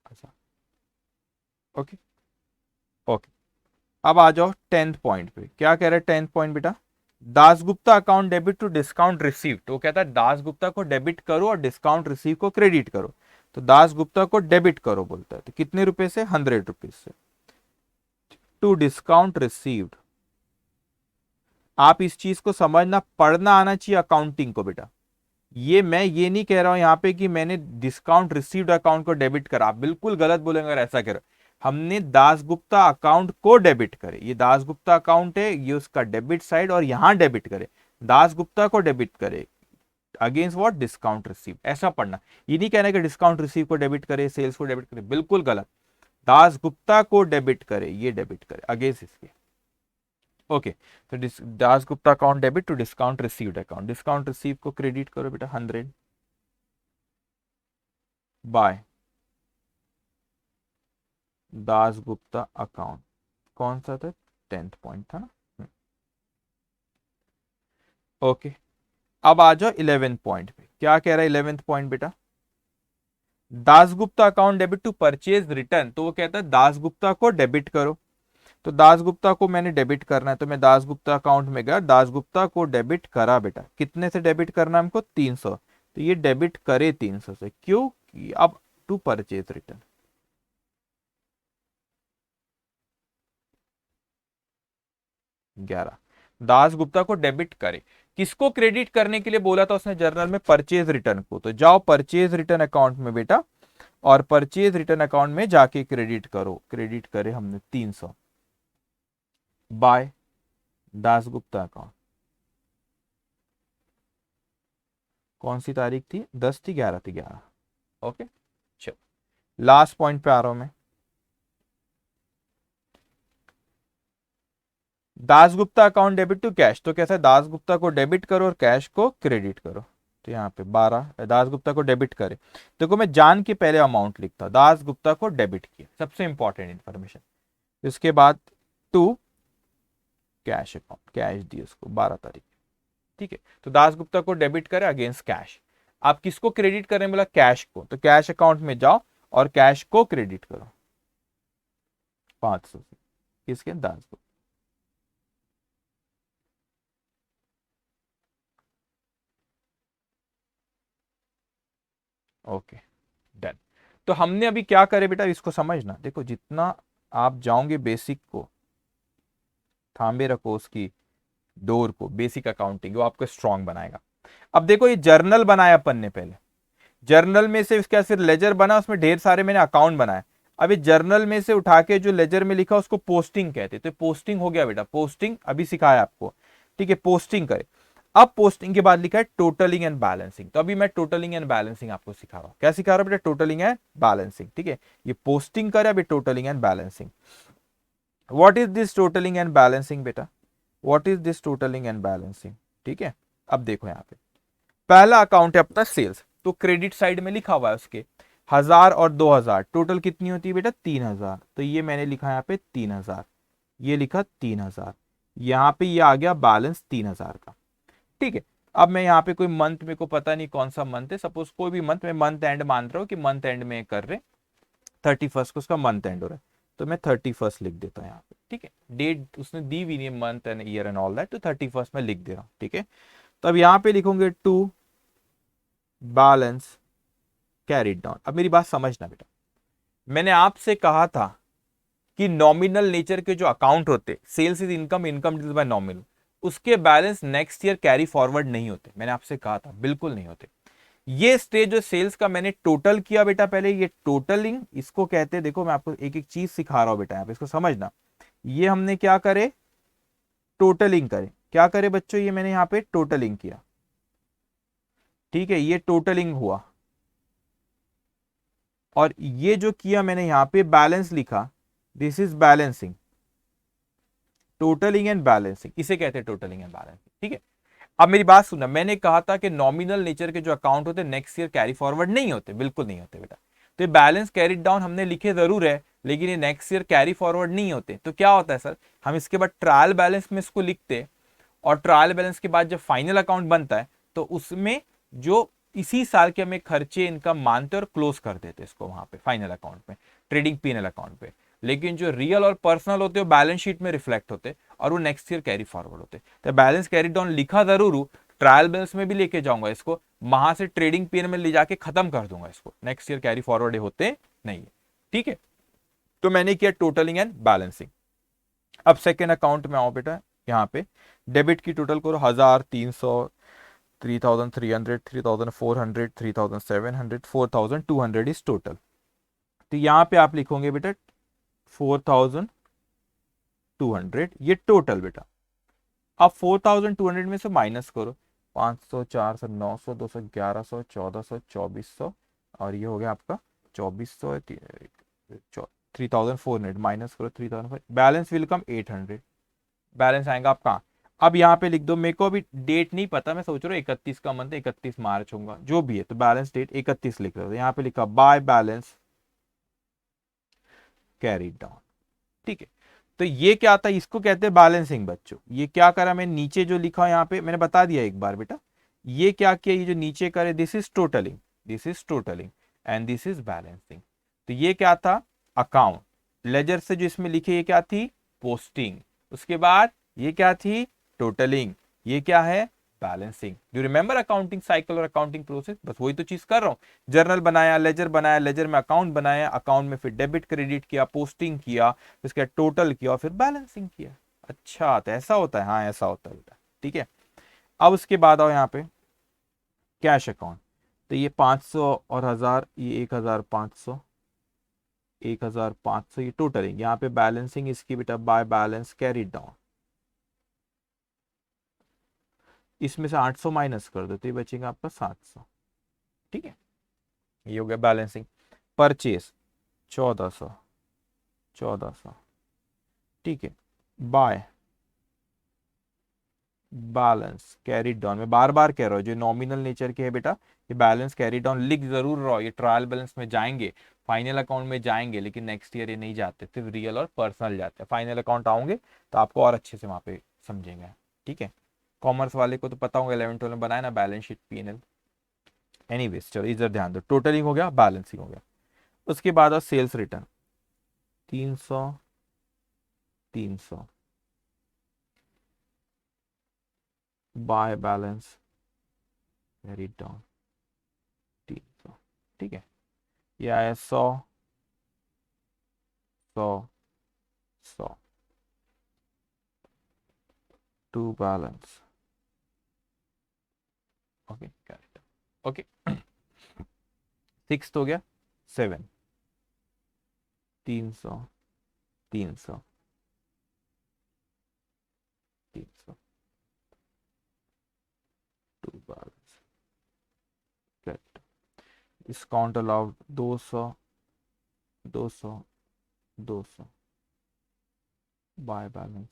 अच्छा, ओके ओके। अब आ जाओ 10th पॉइंट पे, क्या कह रहा है 10th पॉइंट बेटा, Dasgupta account debit to discount receive. तो कहता है दासगुप्ता को डेबिट करो और डिस्काउंट रिसीव को क्रेडिट करो। तो दासगुप्ता को डेबिट करो बोलता है, तो कितने रुपए से, 100 रुपीज से, टू डिस्काउंट रिसीव्ड। आप इस चीज को समझना, पढ़ना आना चाहिए अकाउंटिंग को बेटा। ये नहीं कह रहा हूं यहाँ पे कि मैंने डिस्काउंट रिसीव्ड अकाउंट को डेबिट करा, आप बिल्कुल गलत बोलेंगे अगर ऐसा करो। हमने दासगुप्ता अकाउंट को डेबिट करे, ये दासगुप्ता अकाउंट है, ये उसका डेबिट साइड, और यहां डेबिट करे, दासगुप्ता को डेबिट करे अगेंस्ट व्हाट, डिस्काउंट रिसीव, ऐसा पढ़ना। ये नहीं कहना कि डिस्काउंट रिसीव को डेबिट करे, सेल्स को डेबिट करे, बिल्कुल गलत। दासगुप्ता को डेबिट करे, ये डेबिट करे अगेंस्ट इसके, ओके। तो Dasgupta account debit to discount received account, discount receive को क्रेडिट करो बेटा 100 बाय दासगुप्ता अकाउंट, कौन सा था, 10th पॉइंट था ना। ओके, अब आ जाओ 11th पॉइंट पे। क्या कह रहा है 11th पॉइंट बेटा? Dasgupta account debit to purchase return. तो वो कहता है दासगुप्ता को डेबिट करो। तो दासगुप्ता को मैंने डेबिट करना है, तो मैं दासगुप्ता अकाउंट में गया, दासगुप्ता को डेबिट करा बेटा। कितने से डेबिट करना है हमको? 300। तो ये डेबिट करे 300 से, क्यों? अब टू परचेज रिटर्न। 11, दासगुप्ता को डेबिट करे। किसको क्रेडिट करने के लिए बोला था उसने जर्नल में? परचेज रिटर्न को। तो जाओ परचेज रिटर्न अकाउंट में बेटा, और परचेज रिटर्न अकाउंट में जाके क्रेडिट करो। क्रेडिट करे हमने 300 बाय दासगुप्ता अकाउंट। कौन सी तारीख थी? 10 थी, 11 थी? 11। ओके, चलो लास्ट पॉइंट पे आ रहा हूं मैं। Dasgupta account debit to cash. तो कैसा है? दासगुप्ता को डेबिट करो और कैश को क्रेडिट करो। तो यहाँ पे 12 दासगुप्ता को डेबिट करे। देखो मैं जान के पहले अमाउंट लिखता, दासगुप्ता को डेबिट किया, सबसे इंपॉर्टेंट इंफॉर्मेशन। इसके बाद टू कैश अकाउंट, कैश दी उसको 12 तारीख। ठीक है, तो दासगुप्ता को डेबिट करे अगेंस्ट कैश। आप किसको क्रेडिट करें? बोला कैश को। तो कैश अकाउंट में जाओ और कैश को क्रेडिट करो 500 से। किसके? दासगुप्ता। Okay, done. तो हमने अभी क्या करे बेटा, इसको समझना। देखो जितना आप जाओगे बेसिक को, थांबे रखो उसकी डोर को, बेसिक अकाउंटिंग वो आपको स्ट्रांग बनाएगा। अब देखो ये जर्नल बनाया अपन ने पहले, जर्नल में से इसका फिर लेजर बना, उसमें ढेर सारे मैंने अकाउंट बनाए। अब ये जर्नल में से उठा के जो लेजर में लिखा उसको पोस्टिंग कहते। तो पोस्टिंग हो गया बेटा, पोस्टिंग अभी सिखाया आपको। ठीक है, पोस्टिंग करे। अब पोस्टिंग के बाद लिखा है टोटलिंग एंड बैलेंसिंग। तो अभी मैं टोटलिंग एंड बैलेंसिंग आपको सिखा रहा हूं। क्या सिखा रहा हूं बेटा? Totalling and balancing. ठीक है, ये पोस्टिंग करे, अभी totalling and balancing. What is this totalling and balancing बेटा? What is this totalling and balancing? ठीक है, अब देखो यहाँ पे पहला अकाउंट है अपना सेल्स। तो क्रेडिट साइड में लिखा हुआ है उसके 1000 और 2000, टोटल कितनी होती है बेटा? 3000। तो ये मैंने लिखा यहाँ पे 3000, ये लिखा 3000, यहाँ पे ये आ गया बैलेंस 3000 का। ठीक है, अब मैं यहाँ पे कोई मंथ, मेरे को पता नहीं कौन सा मंथ है, सपोज कोई भी मंथ, मैं मंथ एंड मान रहा हूँ कि मंथ एंड में कर रहे, 31 को उसका मंथ एंड हो रहा है। तो मैं 31 लिख देता हूँ यहाँ पे। ठीक है, डेट उसने दी हुई नहीं, month and year and all that, तो 31 में लिख दे रहा हूँ। ठीक है, तो अब यहाँ पे लिखूंगे टू बैलेंस कैरिड डाउन। अब मेरी बात समझना बेटा, मैंने आपसे कहा था कि नॉमिनल नेचर के जो अकाउंट होते, sales is income, income divided by nominal, उसके balance next year carry forward नहीं होते। मैंने आपसे कहा था बिल्कुल नहीं होते। ये स्टेज जो सेल्स का मैंने टोटल किया बेटा पहले, ये टोटलिंग इसको कहते हैं। देखो मैं आपको एक एक चीज सिखा रहा हूं बेटा, यहाँ पे इसको समझना। ये हमने क्या करे? टोटलिंग करे। क्या करे बच्चों? ये मैंने यहाँ पे टोटलिंग किया। ठीक है, ये टोटलिंग हुआ। और ये जो किया मैंने यहाँ पे बैलेंस लिखा, this is balancing, totalling and balancing, इसे कहते हैं टोटलिंग एंड बैलेंसिंग। ठीक है, अब मेरी बात सुनना, मैंने कहा था कि नॉमिनल नेचर के जो अकाउंट होते नेक्स्ट ईयर कैरी फॉरवर्ड नहीं होते, बिल्कुल नहीं होते बेटा। तो ये बैलेंस कैरिड डाउन हमने लिखे जरूर है, लेकिन ये नेक्स्ट ईयर कैरी फॉरवर्ड नहीं होते। तो क्या होता है सर, हम इसके बाद ट्रायल बैलेंस में इसको लिखते, और ट्रायल बैलेंस के बाद जब फाइनल अकाउंट बनता है तो उसमें जो इसी साल के हमें खर्चे इनकम मानते और क्लोज कर देते इसको वहां पे फाइनल अकाउंट में, ट्रेडिंग पीएनएल अकाउंट पे। लेकिन जो रियल और पर्सनल होते हैं वो बैलेंस शीट में रिफ्लेक्ट होते और वो नेक्स्ट ईयर कैरी फॉरवर्ड होते। तो बैलेंस कैरी डाउन लिखा जरूर हूं, ट्रायल बैलेंस में भी लेके जाऊंगा इसको, वहां से ट्रेडिंग पीएनएल में ले जाके खत्म कर दूंगा इसको, नेक्स्ट ईयर कैरी फॉरवर्ड होते नहीं है। ठीक है, तो मैंने किया टोटलिंग एंड बैलेंसिंग। अब सेकेंड अकाउंट में आओ बेटा, यहाँ पे डेबिट की टोटल करो 1000, 300, 3300, 3400, 3700, 4200 इज टोटल। तो यहाँ पे आप लिखोगे बेटा 4200, ये टोटल बेटा। अब 4200 में से माइनस करो, 500, 400, 900, 200, 1100, 1400, 2400, और ये हो गया आपका 2400, 3400, माइनस करो 3000, बैलेंस विल कम 800। बैलेंस आएगा आपका। अब यहाँ पे लिख दो, मेरे को अभी डेट नहीं पता, मैं सोच रहा हूँ 31 का मंथ, 31 मार्च होगा जो भी है, तो बैलेंस डेट 31 लिख रहे हो। यहाँ पे लिखा बाय बैलेंस कैरी डाउन। ठीक है, तो ये क्या था, इसको कहते हैं बैलेंसिंग बच्चों। ये क्या करा मैं, नीचे जो लिखा यहाँ पे मैंने बता दिया एक बार बेटा, ये क्या किया, ये जो नीचे करे this is totalling, this is totalling and this is balancing. तो ये क्या था, अकाउंट। लेजर से जो इसमें लिखे ये क्या थी, पोस्टिंग। उसके बाद ये क्या थी, टोटलिंग। ये क्या है, balancing. Do remember accounting cycle और अकाउंटिंग प्रोसेस, बस वही तो चीज कर रहा हूं। जर्नल बनाया, लेजर में अकाउंट बनाया, अकाउंट में फिर डेबिट क्रेडिट किया, पोस्टिंग किया, उसके बाद टोटल किया और फिर बैलेंसिंग किया। अच्छा, तो ऐसा होता है, हाँ ऐसा होता है बेटा, ठीक है। अब उसके बाद आओ यहाँ पे कैश अकाउंट। तो ये 500 और 1000, ये 1500, 1500 ये टोटलिंग। यहाँ पे बैलेंसिंग इसकी बेटा बाय बैलेंस कैरीड डाउन। इसमें से 800 माइनस कर दो तो ये बचेगा आपका 700, ठीक है। ये हो गया बैलेंसिंग। परचेस 1400, 1400, ठीक है। बाय बैलेंस कैरी डाउन, मैं बार बार कह रहा हूँ जो नॉमिनल नेचर के है बेटा, ये बैलेंस कैरी डाउन लिख जरूर रहो। ये ट्रायल बैलेंस में जाएंगे, फाइनल अकाउंट में जाएंगे, लेकिन नेक्स्ट ईयर ये नहीं जाते, सिर्फ रियल और पर्सनल जाते हैं। फाइनल अकाउंट आओगे तो आपको और अच्छे से वहां पे समझेंगे, ठीक है। कॉमर्स वाले को तो पता होगा, 11th में बनाया ना बैलेंस शीट P&L। एनीवेज चलो इधर ध्यान दो, टोटलिंग हो गया, बैलेंसिंग हो गया। उसके बाद sales return 300, 300 by balance carry down 300, ठीक है। ये आया 100, 100, 100 to balance, okay correct, okay. 6 हो गया 7, 300, 300, 300 to balance correct. Discount allowed 200, 200, 200 by balance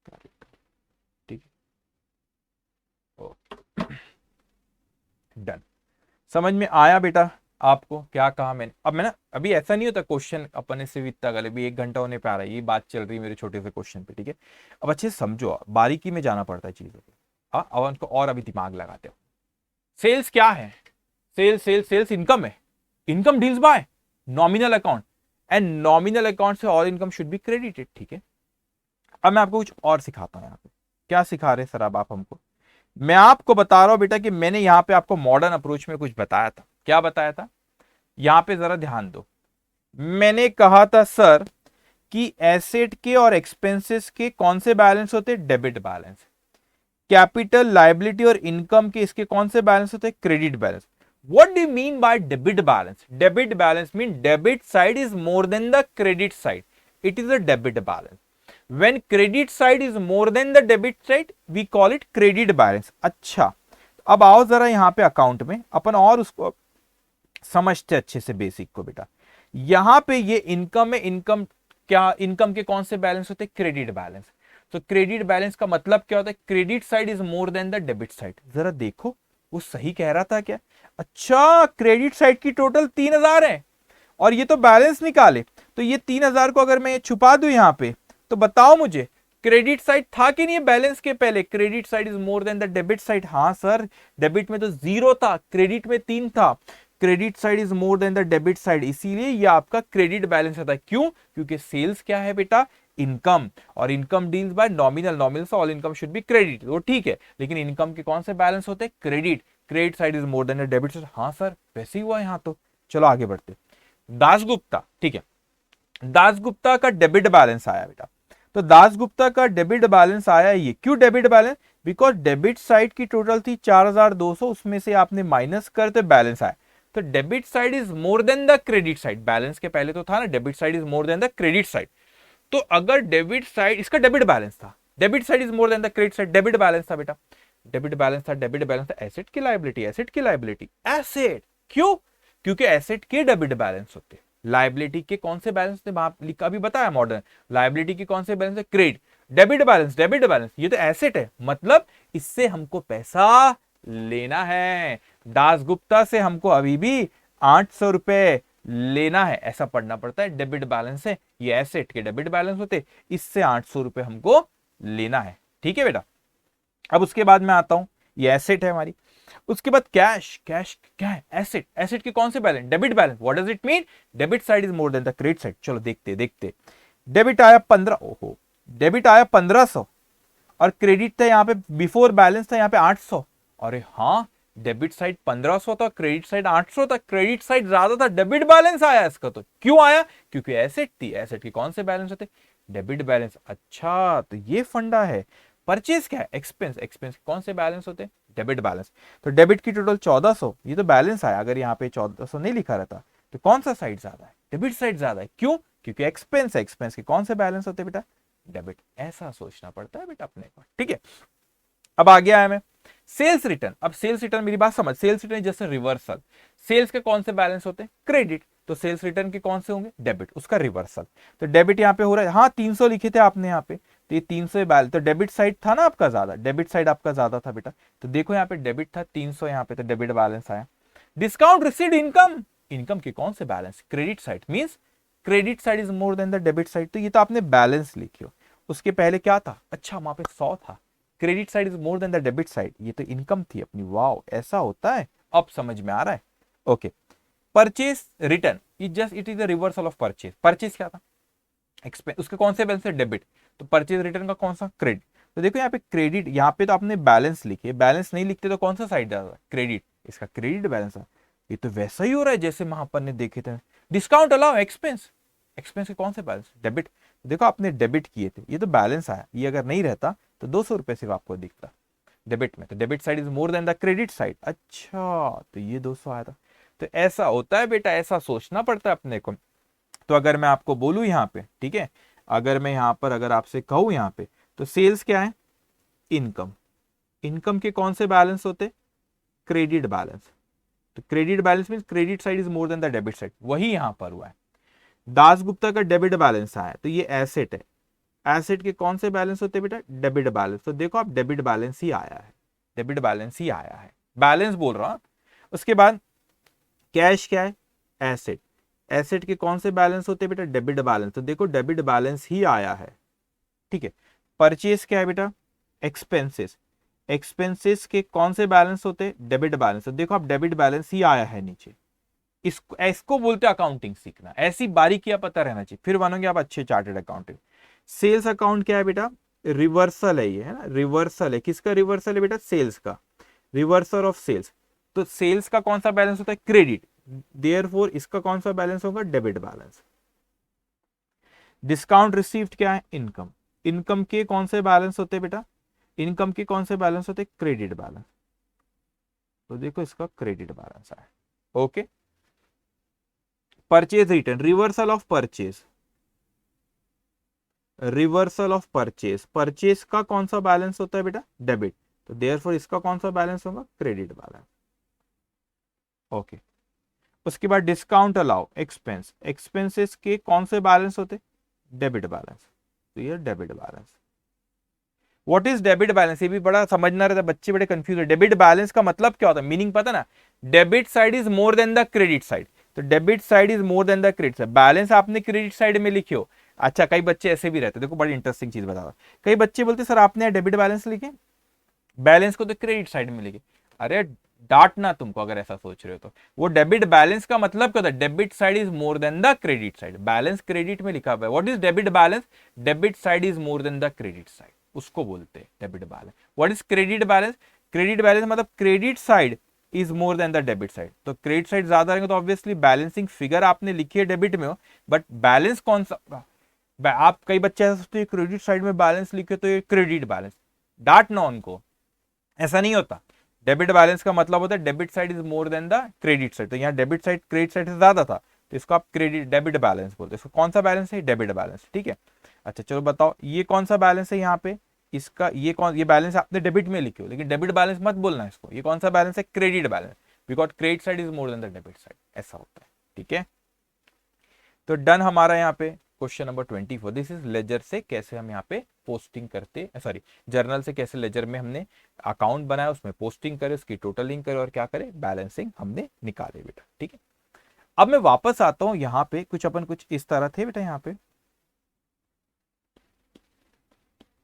correct, ठीक है। डन, समझ में आया बेटा आपको क्या कहा मैंने? अब मैं ना, अभी ऐसा नहीं होता क्वेश्चन अपने से भी इतना गले भी 1 घंटा होने पे आ रहा है, ये बात चल रही है मेरे छोटे से क्वेश्चन पे, ठीक है। अब अच्छे से समझो, बारीकी में जाना पड़ता है चीजों पे। अब उनको और अभी दिमाग लगाते हो। सेल्स क्या है, सेल्स सेल्स सेल्स इनकम है। Income deals by nominal account and nominal account से all income should be credited, ठीक है। अब मैं आपको कुछ और सिखाता हूं यहाँ पे। क्या सिखा रहे सर अब आप हमको? मैं आपको बता रहा हूं बेटा कि मैंने यहाँ पे आपको मॉडर्न अप्रोच में कुछ बताया था। क्या बताया था, यहां पे जरा ध्यान दो। मैंने कहा था सर कि एसेट के और एक्सपेंसेस के कौन से बैलेंस होते हैं, डेबिट बैलेंस। कैपिटल, लायबिलिटी और इनकम के इसके कौन से बैलेंस होते हैं, credit balance. What do you mean by debit balance? Debit balance mean debit side is more than the credit side, it is a debit balance. When credit side is more than the debit side, we call it credit balance। अच्छा, अब आओ जरा यहाँ पे account में अपन और उसको समझते अच्छे से बेसिक को बेटा। यहां पे ये इनकम है, इनकम क्या, इनकम के कौन से बैलेंस होते हैं, क्रेडिट बैलेंस। तो क्रेडिट बैलेंस का मतलब क्या होता है, credit side is more than the debit side. जरा देखो वो सही कह रहा था क्या? अच्छा, क्रेडिट साइड की टोटल 3000 है और ये तो बैलेंस निकाले, तो ये 3000 को अगर मैं छुपा दूं यहां पे, तो बताओ मुझे क्रेडिट साइड था कि नहीं बैलेंस के पहले? Credit side is more than the debit side. हाँ सर, डेबिट में तो 0 था, क्रेडिट में 3 था। Credit side is more than the debit side, इसीलिए ये आपका क्रेडिट बैलेंस आता है। क्यों? क्योंकि सेल्स क्या है बेटा, इनकम, और income deals by nominal, nominal से all income should be credit, वो ठीक है। लेकिन इनकम के कौन से बैलेंस होते हैं, credit. Credit side is more than the debit side. हाँ सर वैसे ही हुआ यहाँ तो। चलो आगे बढ़ते। दासगुप्ता, ठीक है, दासगुप्ता का डेबिट बैलेंस आया बेटा। तो दासगुप्ता का डेबिट बैलेंस आया ये, क्यों debit balance? Because debit side की टोटल थी 4200, उसमें से आपने माइनस करते बैलेंस आया। तो debit side is more than the credit side, balance के पहले तो था ना debit side is more than the credit side. तो अगर डेबिट साइड, इसका डेबिट बैलेंस था, debit side is more than the credit side, debit balance था बेटा, डेबिट बैलेंस था, डेबिट बैलेंस था। एसेट की लायबिलिटी, एसेट की लायबिलिटी, एसेट। क्यों? क्योंकि एसेट के डेबिट बैलेंस होते, लायबिलिटी के कौन से बैलेंस थे वहां लिखा अभी बताया मॉडर्न। लायबिलिटी के कौन से बैलेंस है, credit. Debit balance, debit balance ये तो एसेट है, मतलब इससे हमको पैसा लेना है। दासगुप्ता से हमको अभी भी 800 रुपए लेना है ऐसा पढ़ना पड़ता है। डेबिट बैलेंस है, ये एसेट के डेबिट बैलेंस होते, इससे 800 रुपए हमको लेना है। ठीक है बेटा। अब उसके बाद मैं आता हूं, ये एसेट है हमारी। उसके बाद कैश, कैश क्या है? एसेट। एसेट के कौन से balance? Debit balance. What does it mean? Debit side is more than the credit side. चलो देखते देखते। डेबिट आया 15, ओहो, डेबिट आया 1500 और क्रेडिट था यहाँ पे, बिफोर बैलेंस था यहाँ पे 800। अरे हाँ, डेबिट साइड 1500 था, क्रेडिट साइड 800 था। क्रेडिट साइड ज्यादा था, डेबिट बैलेंस आया इसका। तो क्यों आया? क्योंकि एसेट थी। एसेट के कौन से बैलेंस होते? Debit balance. अच्छा, तो ये फंडा है। परचेज क्या है? एक्सपेंस। एक्सपेंस के कौन से बैलेंस होते? Debit balance. तो डेबिट की टोटल 1400, ये तो बैलेंस आया। अगर यहाँ पे 1400 नहीं लिखा रहता तो कौन सा साइड ज्यादा है? डेबिट साइड ज्यादा है। क्यों? क्योंकि एक्सपेंस है। एक्सपेंस के कौन से बैलेंस होते बेटा? डेबिट। ऐसा सोचना पड़ता है बेटा अपने को। ठीक है, अब आगे आया मैं सेल्स रिटर्न। अब सेल्स रिटर्न, मेरी बात समझ, सेल्स रिटर्न जैसे रिवर्सल। सेल्स के कौन से बैलेंस होते हैं? क्रेडिट। तो सेल्स रिटर्न के कौन से होंगे? डेबिट। उसका रिवर्सल। तो डेबिट यहाँ पे हो रहा है, हाँ 300 लिखे थे आपने यहाँ पे, तो ये 300 बैलेंस, तो डेबिट साइड था ना आपका ज्यादा, डेबिट साइड आपका ज्यादा था बेटा। तो देखो यहाँ पे डेबिट था 300 यहाँ पे, तो डेबिट बैलेंस आया। Discount received income. इनकम के कौन से balance? Credit side. Means credit side is more than the debit side. तो ये तो आपने बैलेंस लिखियो। उसके पहले क्या था? अच्छा, वहां पे 100 था। Credit side is more than the debit side, ये तो इनकम थी अपनी। वाओ, ऐसा होता है, अब समझ में आ रहा है। Okay, purchase return it is the reversal of purchase. Purchase क्या था? एक्सपेंस। उसके कौन से बैलेंस है? डेबिट। तो परचेज रिटर्न का कौन सा? क्रेडिट। तो देखो यहाँ पे क्रेडिट, यहाँ पे तो आपने बैलेंस लिखे, बैलेंस नहीं लिखते तो कौन सा साइड जाता है? क्रेडिट। इसका क्रेडिट बैलेंस है। ये तो वैसा ही हो रहा है जैसे वहां पर ने देखे थे। Discount allow expense. एक्सपेंस के कौन से बैलेंस? डेबिट। देखो आपने डेबिट किए थे, ये तो बैलेंस आया। ये अगर नहीं रहता तो 200 रुपए सिर्फ आपको दिखता डेबिट में। तो debit side is more than the credit side. अच्छा, तो ये 200 आया था। तो ऐसा होता है बेटा, ऐसा सोचना पड़ता है अपने को। तो अगर मैं आपको बोलूं यहाँ पे, ठीक है, अगर मैं यहाँ पर अगर आपसे कहूं यहाँ पे, तो सेल्स क्या है? इनकम। इनकम के कौन से बैलेंस होते? Credit balance. तो credit balance mean credit side is more than the debit side, वही यहां पर हुआ है। दास गुप्ता का डेबिट बैलेंस आया, तो ये एसेट है। एसेट के कौन से बैलेंस होते हैं बेटा? Debit balance. तो देखो आप, डेबिट बैलेंस ही आया है, डेबिट बैलेंस ही आया है, बैलेंस बोल रहा हूं। उसके बाद कैश क्या है? एसेट। एसेट के कौन से बैलेंस होते हैं बेटा? Debit balance. तो देखो डेबिट बैलेंस ही आया है। ठीक है, परचेज क्या है बेटा? एक्सपेंसेस। एक्सपेंसेस के कौन से बैलेंस होते हैं? Debit balance. तो देखो आप, डेबिट बैलेंस ही आया है नीचे। इसको बोलते हैं अकाउंटिंग सीखना, ऐसी बारीकियां पता रहना चाहिए, फिर बनोगे आप अच्छे चार्टेड अकाउंटेंट। सेल्स अकाउंट क्या है बेटा? रिवर्सल है ये, है ना, रिवर्सल है। किसका रिवर्सल है बेटा? सेल्स का। Reversal of sales. तो सेल्स का कौन सा बैलेंस होता है? क्रेडिट। देयरफॉर इसका कौन सा बैलेंस होगा? Debit balance. डिस्काउंट रिसीव्ड क्या है? इनकम। इनकम के कौन से बैलेंस होते हैं बेटा? इनकम के कौन से बैलेंस होते हैं? Credit balance. तो देखो इसका क्रेडिट बैलेंस है। Okay, purchase return, reversal of purchase. Reversal of purchase, purchase का कौन सा बैलेंस होता है बेटा? डेबिट। तो देयरफॉर इसका कौन सा बैलेंस होगा? Credit balance. ओके, उसके बाद डिस्काउंट अलाउ एक्सपेंस। एक्सपेंसेस के कौन से बैलेंस होते? Debit balance. तो ये debit balance. What is debit balance? ये भी बड़ा समझना रहता है, बच्चे बड़े कंफ्यूज है। डेबिट बैलेंस का मतलब क्या होता है? मीनिंग पता ना? Debit side is more than the credit side. तो debit side is more than the credit side. Balance आपने क्रेडिट साइड में लिखियो। अच्छा, कई बच्चे ऐसे भी रहते हैं, देखो बड़ी इंटरेस्टिंग चीज बता रहा। कई बच्चे बोलते सर आपने डेबिट बैलेंस लिखे, बैलेंस को तो क्रेडिट साइड में लिखे। अरे डांटना तुमको अगर ऐसा सोच रहे हो तो। वो डेबिट बैलेंस का मतलब क्या होता है? Debit side is more than the credit side. Balance credit में लिखा हुआ है। What is debit balance? Debit side is more than the credit side, उसको बोलते हैं debit balance. What is credit balance? Credit balance मतलब credit side is more than the debit side. तो credit side ज्यादा रहेंगे तो ऑब्वियसली बैलेंसिंग फिगर आपने लिखी है डेबिट में हो, बट बैलेंस कौन सा? आप कई बच्चे ऐसा सोचते हैं क्रेडिट साइड में बैलेंस लिखे तो ये क्रेडिट बैलेंस। डांटना उनको, ऐसा नहीं होता। डेबिट बैलेंस का मतलब होता है debit side is more than the credit side. तो यहाँ डेबिट साइड क्रेडिट साइड से ज्यादा था, तो इसको आप क्रेडिट डेबिट बैलेंस बोलते हैं। इसको कौन सा बैलेंस है? Debit balance. ठीक है, अच्छा चलो बताओ ये कौन सा बैलेंस है यहाँ पे? इसका ये बैलेंस आपने डेबिट में लिखे हो, लेकिन डेबिट बैलेंस मत बोलना इसको। ये कौन सा बैलेंस है? Credit balance, because credit side is more than the debit side, ऐसा होता है। ठीक है, तो डन हमारा यहाँ पे question number 24। This is ledger से कैसे हम यहाँ पे पोस्टिंग करते, सॉरी जर्नल से कैसे लेजर में हमने अकाउंट बनाया, उसमें पोस्टिंग करे, उसकी टोटलिंग करे और क्या करे? बैलेंसिंग हमने निकाले बेटा। ठीक है, अब मैं वापस आता हूं यहां पे, कुछ इस तरह थे बेटा यहाँ पे,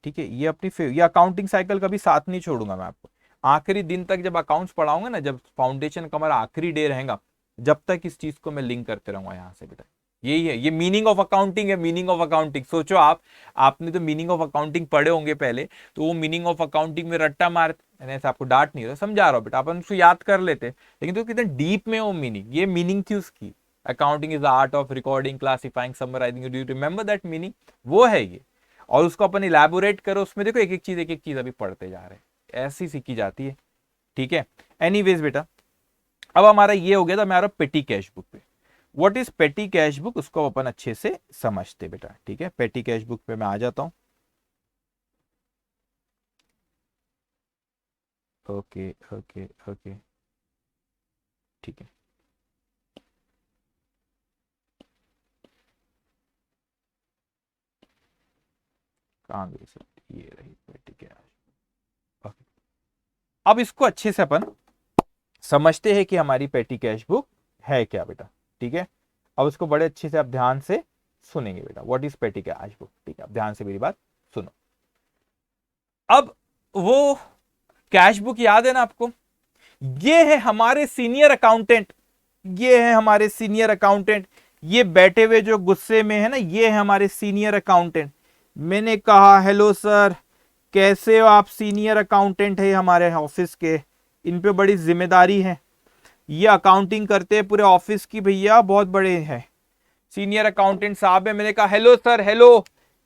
ठीक है। ये अपनी ये अकाउंटिंग साइकिल कभी साथ नहीं छोड़ूंगा मैं आपको, आखिरी दिन तक जब अकाउंट्स पढ़ाऊंगा ना, जब फाउंडेशन का हमारा आखिरी डे रहेगा, जब तक इस चीज को मैं लिंक करते रहूंगा यहाँ से बेटा। यही है, ये मीनिंग ऑफ अकाउंटिंग है, मीनिंग ऑफ अकाउंटिंग। सोचो आप, आपने तो मीनिंग ऑफ अकाउंटिंग पढ़े होंगे पहले, तो वो मीनिंग ऑफ अकाउंटिंग में रट्टा मार, मैंने ऐसे आपको डांट नहीं रहा, समझा रहा हूँ बेटा, अपन उसको याद कर लेते, लेकिन तो कितने डीप में वो मीनिंग, ये मीनिंग थी उसकी। Accounting is the art of recording, classifying, summarising, do you remember that meaning, वो है ये। और उसको अपन इलेबोरेट करो, उसमें देखो एक एक चीज अभी पढ़ते जा रहे हैं, ऐसी सीखी जाती है, ठीक है। एनीवेज बेटा, अब हमारा ये हो गया था, मैं आ रहा हूं पेटी कैश बुक पे। व्हाट इज पेटी कैश बुक, उसको अपन अच्छे से समझते बेटा, ठीक है। पेटी कैश बुक पे मैं आ जाता हूं। ओके ओके ओके, ठीक है। कहां गई सर, ये रही पेटी कैश। ओके, अब इसको अच्छे से अपन समझते हैं कि हमारी पेटी कैश बुक है क्या बेटा, ठीक है। अब उसको बड़े अच्छे से आप ध्यान से सुनेंगे बेटा, व्हाट इज पेटी कैश बुक, ठीक है। अब ध्यान से मेरी बात सुनो। अब वो कैश बुक याद है ना आपको, ये है हमारे सीनियर अकाउंटेंट, ये है हमारे सीनियर अकाउंटेंट, ये बैठे हुए जो गुस्से में है ना, ये है हमारे सीनियर अकाउंटेंट। मैंने कहा हेलो सर, कैसे हो आप, सीनियर अकाउंटेंट है हमारे ऑफिस के, इन पे बड़ी जिम्मेदारी है, ये अकाउंटिंग करते हैं पूरे ऑफिस की, भैया बहुत बड़े हैं, सीनियर अकाउंटेंट साहब है। मैंने कहा हेलो सर, हेलो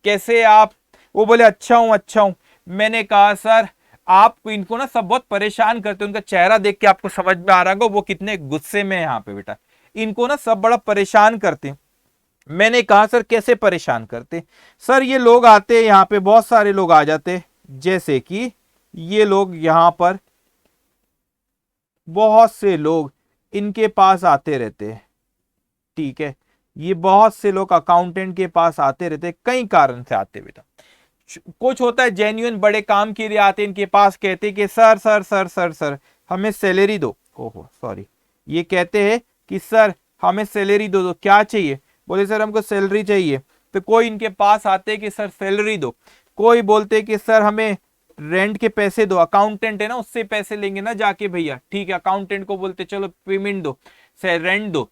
कैसे आप, वो बोले अच्छा हूं अच्छा हूं। मैंने कहा सर आप इनको ना सब बहुत परेशान करते, उनका चेहरा देख के आपको समझ में आ रहा होगा वो कितने गुस्से में है यहाँ पे बेटा, इनको ना सब बड़ा परेशान करते। मैंने कहा सर कैसे परेशान करते, सर ये लोग आते यहाँ पे, बहुत सारे लोग आ जाते, जैसे कि ये लोग यहाँ पर, बहुत से लोग इनके पास आते रहते हैं, ठीक है। ये बहुत से लोग अकाउंटेंट के पास आते रहते, कई कारण से आते बेटा। कुछ होता है जेन्युइन बड़े काम के लिए आते इनके पास, कहते कि sir sir sir sir sir हमें सैलरी दो, ओहो सॉरी, ये कहते हैं कि सर हमें सैलरी दो, क्या चाहिए, बोले सर हमको सैलरी चाहिए। तो कोई इनके पास आते कि सर सैलरी दो, कोई बोलते कि सर हमें रेंट के पैसे दो, अकाउंटेंट है ना उससे पैसे लेंगे ना जाके भैया, ठीक है, अकाउंटेंट को बोलते चलो पेमेंट दो, रेंट दो।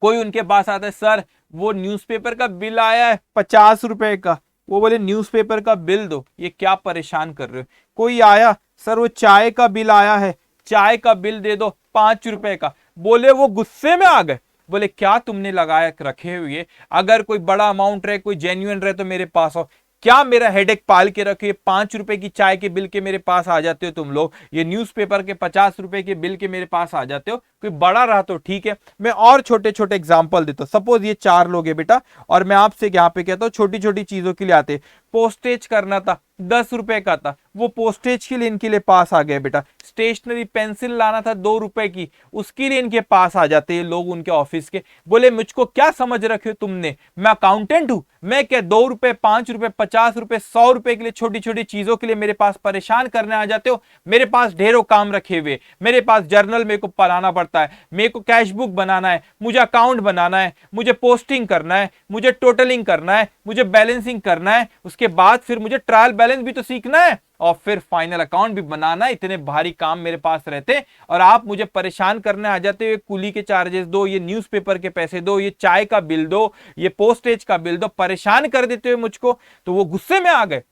कोई उनके पास आता है सर वो न्यूज़पेपर का बिल आया है 50 रुपए का, वो बोले न्यूज़पेपर का बिल दो, ये क्या परेशान कर रहे हो। कोई आया सर वो चाय का बिल आया है, चाय का बिल दे दो 5 रुपए का, बोले वो गुस्से में आ गए, बोले क्या तुमने लगाया रखे हुए, अगर कोई बड़ा अमाउंट रहे, कोई जेन्युइन रहे तो मेरे पास आओ, क्या मेरा हेडेक पाल के रखे, 5 रुपए की चाय के बिल के मेरे पास आ जाते हो तुम लोग, ये न्यूज़पेपर के 50 रुपए के बिल के मेरे पास आ जाते हो, कोई बड़ा रहा तो ठीक है। मैं और छोटे छोटे एग्जांपल देता हूं, सपोज ये 4 लोग है बेटा, और मैं आपसे यहाँ पे कहता हूँ छोटी छोटी चीजों के लिए आते, पोस्टेज करना था 10 रुपए का था, वो पोस्टेज के लिए इनके लिए पास आ गया बेटा। स्टेशनरी पेंसिल लाना था 2 रुपए की, उसके लिए इनके पास आ जाते हैं लोग उनके ऑफिस के, बोले मुझको क्या समझ रखे हो तुमने, मैं अकाउंटेंट हूं, मैं क्या 2 रुपए 5 रुपए 50 रुपए 100 रुपए के लिए छोटी छोटी चीजों के लिए मेरे पास परेशान करने आ जाते हो। मेरे पास ढेरों काम रखे हुए, मेरे पास जर्नल मेरे को पढ़ाना पड़ता है, मेरे को कैश बुक बनाना है, मुझे अकाउंट बनाना है, मुझे पोस्टिंग करना है, मुझे टोटलिंग करना है, मुझे बैलेंसिंग करना है, उसके बाद फिर मुझे ट्रायल बैलेंस भी तो सीखना है, और फिर फाइनल अकाउंट भी बनाना है। इतने भारी काम मेरे पास रहते और आप मुझे परेशान करने आ जाते हो, कुली के चार्जेस दो, ये न्यूज़पेपर के पैसे दो, ये चाय का बिल दो, ये पोस्टेज का बिल दो, परेशान कर देते हो मुझको। तो वो गुस्से में आ गए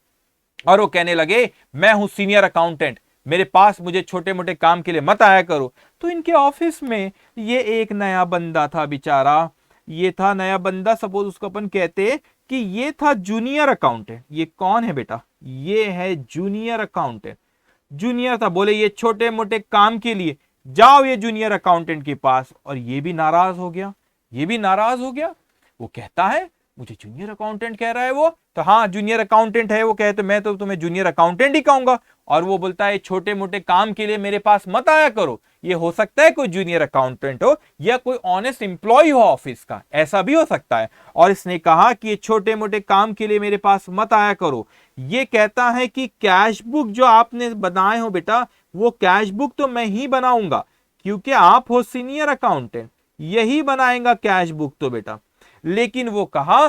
और वो कहने लगे मैं हूं सीनियर अकाउंटेंट, मेरे पास मुझे छोटे मोटे काम के लिए मत आया करो। तो इनके ऑफिस में ये एक नया बंदा था बेचारा, ये था नया बंदा, सपोज उसको अपन कहते कि ये था जूनियर अकाउंटेंट। ये कौन है बेटा, ये है जूनियर अकाउंटेंट, जूनियर था, बोले ये छोटे मोटे काम के लिए जाओ ये जूनियर अकाउंटेंट के पास, और ये भी नाराज हो गया, ये भी नाराज हो गया। वो कहता है मुझे जूनियर अकाउंटेंट कह रहा है वो, तो हाँ जूनियर अकाउंटेंट है वो, कहते मैं तो तुम्हें जूनियर अकाउंटेंट ही कहूंगा, और वो बोलता है छोटे मोटे काम के लिए मेरे पास मत आया करो। ये हो सकता है कोई जूनियर अकाउंटेंट हो या कोई ऑनेस्ट एम्प्लॉय हो ऑफिस का, ऐसा भी हो सकता है। और इसने कहा कि ये छोटे मोटे काम के लिए मेरे पास मत आया करो। ये कहता है कि कैश बुक जो आपने बनाए हो बेटा, वो कैश बुक तो मैं ही बनाऊंगा, क्योंकि आप हो सीनियर अकाउंटेंट, यही बनाएगा कैश बुक तो बेटा। लेकिन वो कहा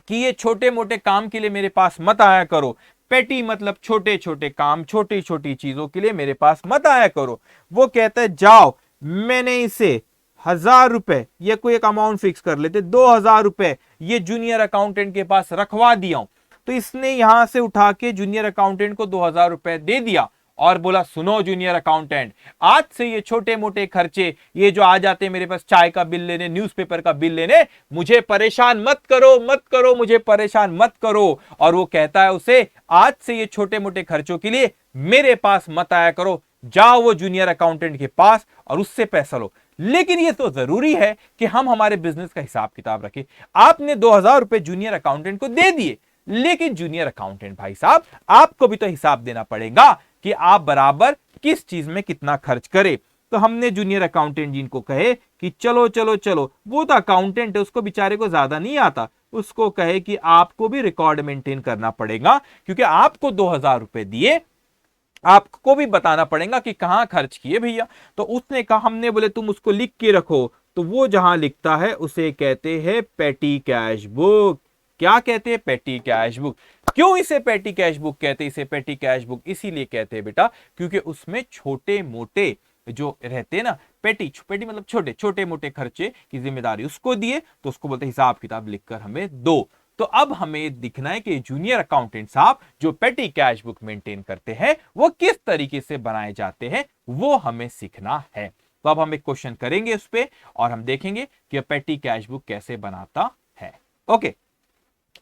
कि ये छोटे मोटे काम के लिए मेरे पास मत आया करो। पेटी मतलब छोटे छोटे काम, छोटी छोटी चीजों के लिए मेरे पास मत आया करो। वो कहता है जाओ, मैंने इसे 1000 रुपए, ये कोई एक अमाउंट फिक्स कर लेते, 2000 रुपए ये जूनियर अकाउंटेंट के पास रखवा दिया। तो इसने यहां से उठा के जूनियर अकाउंटेंट को 2000 रुपए दे दिया और बोला सुनो जूनियर अकाउंटेंट, आज से ये छोटे मोटे खर्चे, ये जो आ जाते हैं मेरे पास चाय का बिल लेने, न्यूज़पेपर का बिल लेने, मुझे परेशान मत करो, मत करो, मुझे परेशान मत करो। और वो कहता है उसे आज से ये छोटे मोटे खर्चों के लिए मेरे पास मत आया करो, जाओ वो जूनियर अकाउंटेंट के पास और उससे पैसा लो। लेकिन ये तो जरूरी है कि हम हमारे बिजनेस का हिसाब किताब रखें। आपने 2000 रुपए जूनियर अकाउंटेंट को दे दिए, लेकिन जूनियर अकाउंटेंट भाई साहब आपको भी तो हिसाब देना पड़ेगा कि आप बराबर किस चीज में कितना खर्च करें। तो हमने जूनियर अकाउंटेंट जी को कहे कि चलो चलो चलो, वो तो अकाउंटेंट है, उसको बेचारे को ज्यादा नहीं आता, उसको कहे कि आपको भी रिकॉर्ड मेंटेन करना पड़ेगा, क्योंकि आपको 2000 रुपए दिए, आपको भी बताना पड़ेगा कि कहां खर्च किए भैया। तो उसने कहा, हमने बोले तुम उसको लिख के रखो। तो वो जहां लिखता है उसे कहते हैं पेटी कैश बुक। क्या कहते हैं? पेटी कैश बुक। क्यों इसे पेटी कैश बुक कहते हैं? इसे पेटी कैश बुक इसीलिए कहते हैं बेटा क्योंकि उसमें छोटे मोटे जो रहते हैं ना, पेटी पेटी मतलब छोटे छोटे मोटे खर्चे की जिम्मेदारी उसको दिए, तो उसको बोलते हिसाब किताब लिखकर हमें दो। तो अब हमें दिखना है कि जूनियर अकाउंटेंट साहब जो पेटी कैश बुक मेंटेन करते हैं वो किस तरीके से बनाए जाते हैं, वो हमें सीखना है। तो अब हम एक क्वेश्चन करेंगे उस पर और हम देखेंगे कि पेटी कैश बुक कैसे बनाता है। ओके,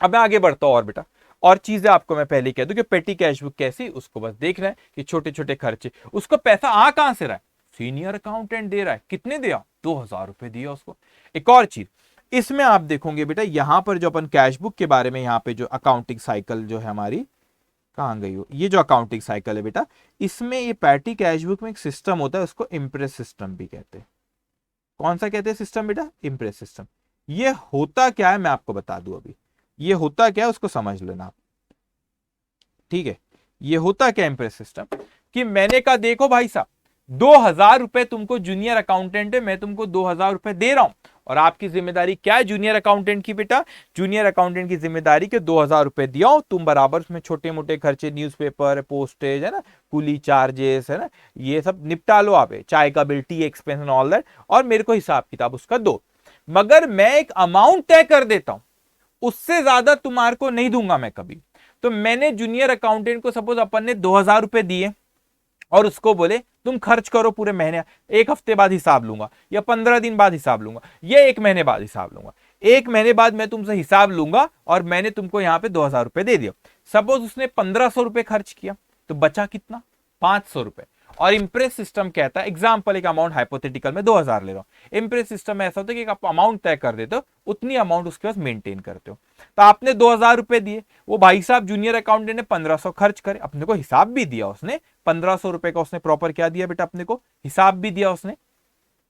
अब मैं आगे बढ़ता हूं और बेटा और चीजें आपको मैं पहले कह दूं कि पेटी कैश बुक कैसी, उसको बस देख रहा है कि छोटे छोटे खर्चे, उसको पैसा आ कहां से रहा है? सीनियर अकाउंटेंट दे रहा है। कितने दिया? 2000 रुपए दिया उसको। एक और चीज इसमें आप देखोगे बेटा, यहां पर जो अपन कैश बुक के बारे में, यहां पे जो अकाउंटिंग साइकिल जो है हमारी, कहां गई हो, ये जो अकाउंटिंग साइकिल है बेटा, इसमें ये पेटी कैश बुक में एक सिस्टम होता है, उसको इम्प्रेस सिस्टम भी कहते हैं। कौन सा कहते हैं सिस्टम बेटा? Impress system. ये होता क्या है मैं आपको बता दूं अभी। ये होता क्या है उसको समझ लेना आप, ठीक है। ये होता क्या इम्प्रेस सिस्टम, कि मैंने कहा देखो भाई साहब 2000 रुपए तुमको जूनियर अकाउंटेंट है, मैं तुमको 2000 रुपए दे रहा हूं, और आपकी जिम्मेदारी क्या है जूनियर अकाउंटेंट की बेटा? जूनियर अकाउंटेंट की जिम्मेदारी के 2000 रुपए दिया हूं, तुम बराबर उसमें छोटे मोटे खर्चे, न्यूज़पेपर, पोस्टेज है ना, कुली चार्जेस है ना, ये सब निपटा लो आप, चाय का bill, T expense and all that, और मेरे को हिसाब किताब उसका दो। मगर मैं एक अमाउंट तय कर देता हूं, उससे ज्यादा तुम्हारे को नहीं दूंगा मैं कभी। तो मैंने जूनियर अकाउंटेंट को सपोज अपन ने 2000 रुपए दिए और उसको बोले तुम खर्च करो पूरे महीने, एक हफ्ते बाद हिसाब लूंगा, या 15 दिन बाद हिसाब लूंगा, या एक महीने बाद हिसाब लूंगा। एक महीने बाद मैं तुमसे हिसाब लूंगा और मैंने तुमको यहां पे 2000 रुपए दे दिया। सपोज उसने 1500 रुपए खर्च किया, तो बचा कितना? 500 रुपए। और इंप्रेस सिस्टम कहता है, एग्जाम्पल एक अमाउंट हाइपोथेटिकल में 2000 ले रहा हूं, इंप्रेस सिस्टम में ऐसा होता है कि आप अमाउंट तय कर देते हो, उतनी अमाउंट उसके पास मेंटेन करते हो। तो आपने 2000 रुपए दिए, वो भाई साहब जूनियर अकाउंटेंट ने 1500 खर्च करे, अपने को हिसाब भी दिया उसने, 1500 रुपए का उसने प्रॉपर क्या दिया बेटा, अपने को हिसाब भी दिया उसने।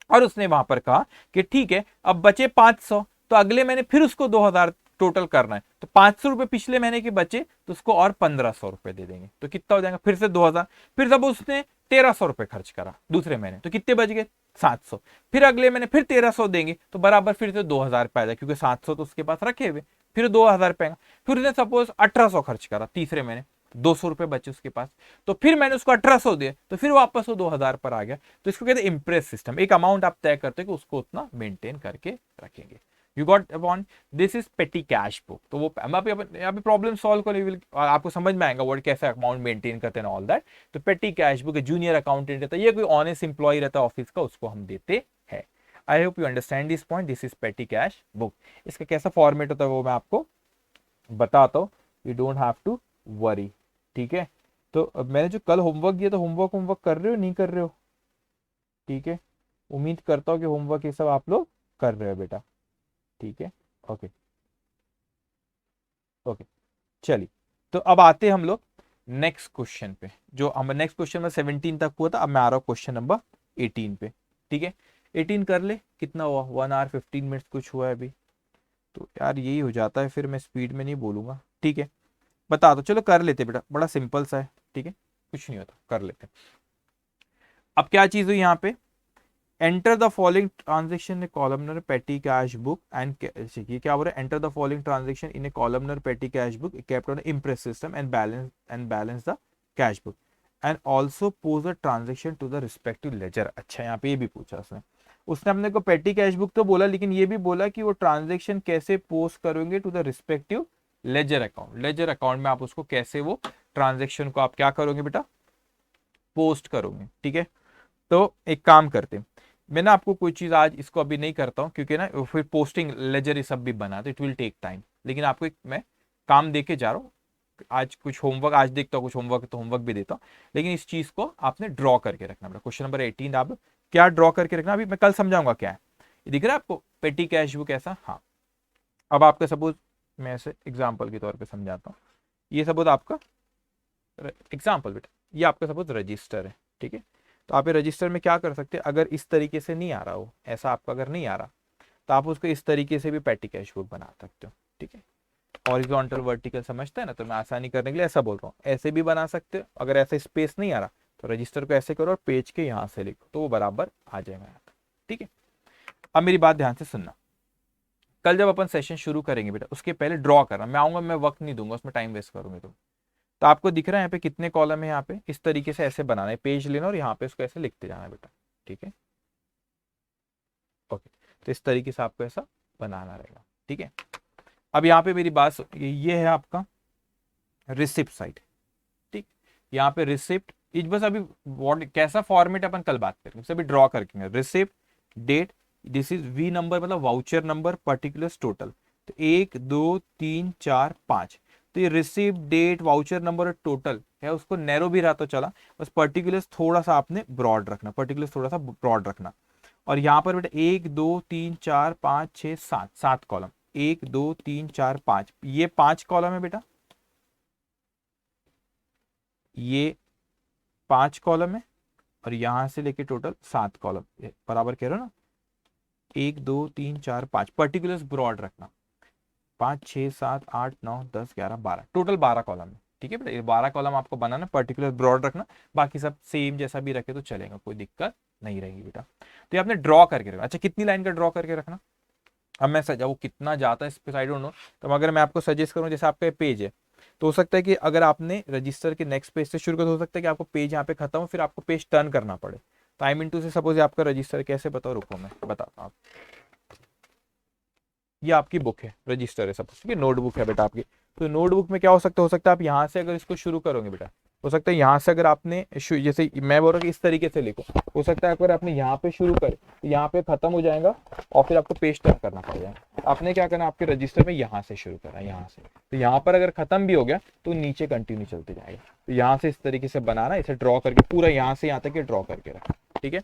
और उसने वहां पर कहा कि ठीक है अब बचे 500, तो अगले महीने फिर उसको 2000 टोटल करना है, तो 500 रुपए पिछले महीने के बचे, तो उसको और 1500 रुपए दे देंगे, तो कितना हो जाएगा फिर से 2000। फिर जब उसने 1300 रुपए खर्च करा दूसरे महीने, तो कितने बच गए? 700। फिर अगले महीने फिर 1300 देंगे, तो बराबर फिर से 2000 रुपए आ जाए, क्योंकि 700 तो उसके पास रखे हुए, फिर 2000 रुपए। फिर उसने सपोज 1800 खर्च करा तीसरे महीने, 200 रुपए बचे उसके पास, तो फिर मैंने उसको 1800 दिए, तो फिर वापस वो 2000 पर आ गया। तो इसको कहते हैं इम्प्रेस सिस्टम। एक अमाउंट आप तय करते हो कि उसको उतना मेंटेन करके रखेंगे। You got upon, this is पेटी कैश बुक। तो वो अभी प्रॉब्लम सॉल्व कर, आपको समझ में आएगा वर्ड कैसे अमाउंट मेंटेन करते हैं ऑल दैट। तो पेटी कैश बुक जूनियर अकाउंटेंट रहता है, ये कोई ऑनेस्ट इंप्लॉय रहता है ऑफिस का, उसको हम देते हैं। I hope you understand this point. This is पेटी कैश बुक। इसका कैसा फॉर्मेट होता है वो मैं आपको बताता हूँ, you don't have to worry, ठीक है। तो अब मैंने जो कल होमवर्क दिया, तो होमवर्क कर रहे हो नहीं कर रहे हो? ठीक है, उम्मीद करता हूँ कि होमवर्क ये सब आप लोग कर रहे हो बेटा, ठीक है। ओके ओके, चलिए तो अब आते हैं हम लोग नेक्स्ट क्वेश्चन पे। जो हम नेक्स्ट क्वेश्चन में 17 तक हुआ था, अब मैं आ रहा हूँ क्वेश्चन नंबर 18 पे, ठीक है। 18 कर ले, कितना हुआ? 1 आवर 15 मिनट्स कुछ हुआ है अभी, तो यार यही हो जाता है, फिर मैं स्पीड में नहीं बोलूंगा, ठीक है। बता दो, चलो कर लेते बेटा, बड़ा सिंपल सा है, ठीक है, कुछ नहीं होता, कर लेते। अब क्या चीज हुई यहाँ पे, enter the following transaction in columnar petty cash book and ये क्या बोल रहा है, enter the following transaction in a columnar petty cash book kept on imprest system and balance the cash book and also post the transaction to the respective ledger. अच्छा, यहाँ पे ये भी पूछा उसने। उसने अपने को पेटी कैश बुक तो बोला, लेकिन ये भी बोला कि वो ट्रांजेक्शन कैसे पोस्ट करोगे to the respective ledger account. Ledger account में आप उसको कैसे वो ट्रांजेक्शन को आप क्या करोगे बेटा, पोस्ट करोगे। ठीक है, तो एक काम करते, मैं ना आपको कोई चीज आज इसको अभी नहीं करता हूं, क्योंकि ना फिर पोस्टिंग लेजर ये सब भी बना तो इट विल टेक टाइम। लेकिन आपको एक मैं काम दे के जा रहा हूँ आज, कुछ होमवर्क आज देखता हूँ, कुछ होमवर्क तो होमवर्क भी देता हूँ, लेकिन इस चीज को आपने ड्रॉ करके रखना बेटा। क्वेश्चन नंबर 18 आप क्या ड्रॉ करके रखना, अभी मैं कल समझाऊंगा क्या है। ये दिख रहा है आपको पेटी कैश बुक ऐसा? हाँ। अब आपका सपोज मैं ऐसे एग्जाम्पल के तौर पर समझाता हूँ। ये सपोज आपका एग्जाम्पल बेटा, ये आपका सपोज रजिस्टर है। ठीक है, तो आप ये रजिस्टर में क्या कर सकते हैं, अगर इस तरीके से नहीं आ रहा हो, ऐसा आपका अगर नहीं आ रहा, तो आप उसको इस तरीके से भी पेटी कैश बुक बना सकते हो। ठीक है, हॉरिजॉन्टल वर्टिकल समझते हैं ना, तो मैं आसानी करने के लिए ऐसा बोल रहा हूँ, ऐसे भी बना सकते हो। अगर ऐसे स्पेस नहीं आ रहा तो रजिस्टर को ऐसे करो और पेज के यहाँ से लिखो, तो वो बराबर आ जाएगा यहाँ तक। ठीक है, अब मेरी बात ध्यान से सुनना। कल जब अपन सेशन शुरू करेंगे बेटा, उसके पहले ड्रॉ करना। मैं आऊंगा, मैं वक्त नहीं दूंगा, उसमें टाइम वेस्ट करूंगे तो आपको दिख रहा है यहाँ पे कितने कॉलम है, यहाँ पे इस तरीके से ऐसे बनाना है, पेज लेना और यहाँ पे उसको ऐसे लिखते जाना है बेटा। ठीक है, ओके, तो इस तरीके से आपको ऐसा बनाना रहेगा। ठीक है, अब यहाँ पे मेरी बात ये है आपका रिसिप्ट साइड। ठीक, यहाँ पे रिसिप्ट इज बस अभी कैसा फॉर्मेट अपन कल बात करेंगे, सभी ड्रॉ करके receipt date, this is V number मतलब वाउचर नंबर पर्टिकुलर टोटल। तो 1 2 3 4 5, तो ये रिसिप्ट डेट वाउचर नंबर और टोटल है, उसको नैरो भी रहा तो चला, बस पर्टिकुलर्स थोड़ा सा आपने ब्रॉड रखना, पर्टिकुलर्स थोड़ा सा ब्रॉड रखना। और यहाँ पर बेटा 1 2 3 4 5 6 7, 7 कॉलम, 1 2 3 4 5, ये 5 कॉलम है बेटा, ये 5 कॉलम है, और यहां से लेके टोटल 7 कॉलम, बराबर कह रहे हो ना, 1 2 3 4 5 पर्टिकुलर्स ब्रॉड रखना, 5 6 7 8 9 10 11 12, टोटल 12 कॉलम है। ठीक है बेटा, ये 12 कॉलम आपको बनाना, पर्टिकुलर ब्रॉड रखना, बाकी सब सेम जैसा भी रखे तो चलेगा, कोई दिक्कत नहीं रहेगी बेटा। तो ये आपने ड्रॉ करके रखना। अच्छा, कितनी लाइन का ड्रॉ करके रखना, अब मैं सजा वो कितना जाता है इस पे आई डोंट नो, तो अगर मैं आपको सजेस्ट करूं, जैसे आपका पेज है, तो हो सकता है कि अगर आपने रजिस्टर के नेक्स्ट पेज से शुरू कर, तो हो सकता है कि आपको पेज यहाँ पे खत्म हो, फिर आपको पेज टर्न करना पड़े। तो आई मीन टू से सपोज आपका रजिस्टर कैसे, बताओ रुको मैं बताता हूँ। ये आपकी बुक है, रजिस्टर है सपोज, ठीक है, नोटबुक है बेटा आपकी। तो नोटबुक में क्या हो सकता है आप यहाँ से अगर इसको शुरू करोगे बेटा, हो सकता है यहाँ से अगर आपने जैसे मैं बोल रहा हूँ कि इस तरीके से लिखो, हो सकता है अगर आपने यहाँ पे शुरू करे तो यहाँ पे खत्म हो जाएगा और फिर आपको पेज टर्न करना पड़ेगा। आपने क्या करना, आपके रजिस्टर में यहाँ से शुरू करा, यहाँ से, तो यहाँ पर अगर खत्म भी हो गया तो नीचे कंटिन्यू चलते जाएगा। तो यहाँ से इस तरीके से बनाना, इसे ड्रॉ करके पूरा यहाँ से यहाँ तक ड्रॉ करके रखना। ठीक है,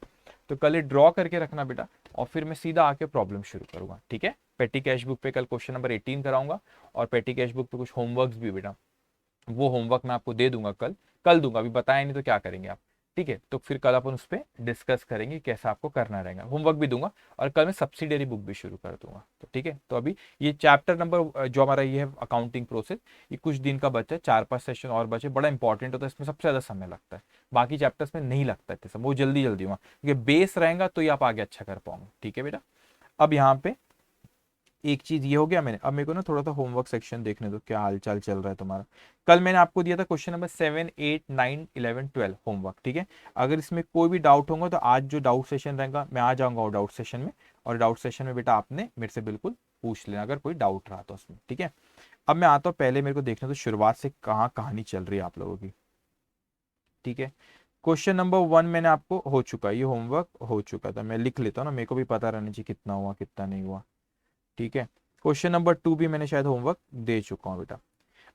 तो कल ड्रॉ करके रखना बेटा, और फिर मैं सीधा आके प्रॉब्लम शुरू करूंगा। ठीक है, पेटी कैश बुक पे कल क्वेश्चन नंबर 18 कराऊंगा, और पेटी कैश बुक पे कुछ होमवर्क्स भी बेटा, वो होमवर्क मैं आपको दे दूंगा कल, कल दूंगा, अभी बताया नहीं तो क्या करेंगे आप। ठीक है, तो फिर कल अपन उस पर डिस्कस करेंगे कैसा आपको करना रहेगा, होमवर्क भी दूंगा, और कल मैं सब्सिडियरी बुक भी शुरू कर दूंगा। तो ठीक है, तो अभी ये चैप्टर नंबर जो हमारा ये है अकाउंटिंग प्रोसेस, ये कुछ दिन का बचा है, 4-5 सेशन और बचे, बड़ा इंपॉर्टेंट होता है, इसमें सबसे ज्यादा समय लगता है, बाकी चैप्टर्स में नहीं लगता है सब, वो जल्दी जल्दी हुआ, क्योंकि बेस रहेगा तो ये आप आगे अच्छा कर पाओगे। ठीक है बेटा, अब यहाँ पे एक चीज ये हो गया मैंने, अब मेरे को ना थोड़ा सा होमवर्क सेक्शन देखने दो, क्या हालचाल चल रहा है तुम्हारा। कल मैंने आपको दिया था क्वेश्चन नंबर 7 8 9 11 12 होमवर्क। ठीक है, अगर इसमें कोई भी डाउट होगा तो आज जो डाउट सेशन रहेगा मैं आ जाऊंगा वो डाउट सेशन में, और डाउट सेशन में बेटा आपने मेरे से बिल्कुल पूछ लेना अगर कोई डाउट रहा तो उसमें। ठीक है, अब मैं आता हूँ, पहले मेरे को देखना तो शुरुआत से कहाँ कहानी चल रही है आप लोगों की। ठीक है, क्वेश्चन नंबर 1 मैंने आपको हो चुका, ये होमवर्क हो चुका था, मैं लिख लेता हूँ ना, मेरे को भी पता रहना चाहिए कितना हुआ कितना नहीं हुआ। ठीक है, क्वेश्चन नंबर 2 भी मैंने शायद होमवर्क दे चुका हूँ बेटा।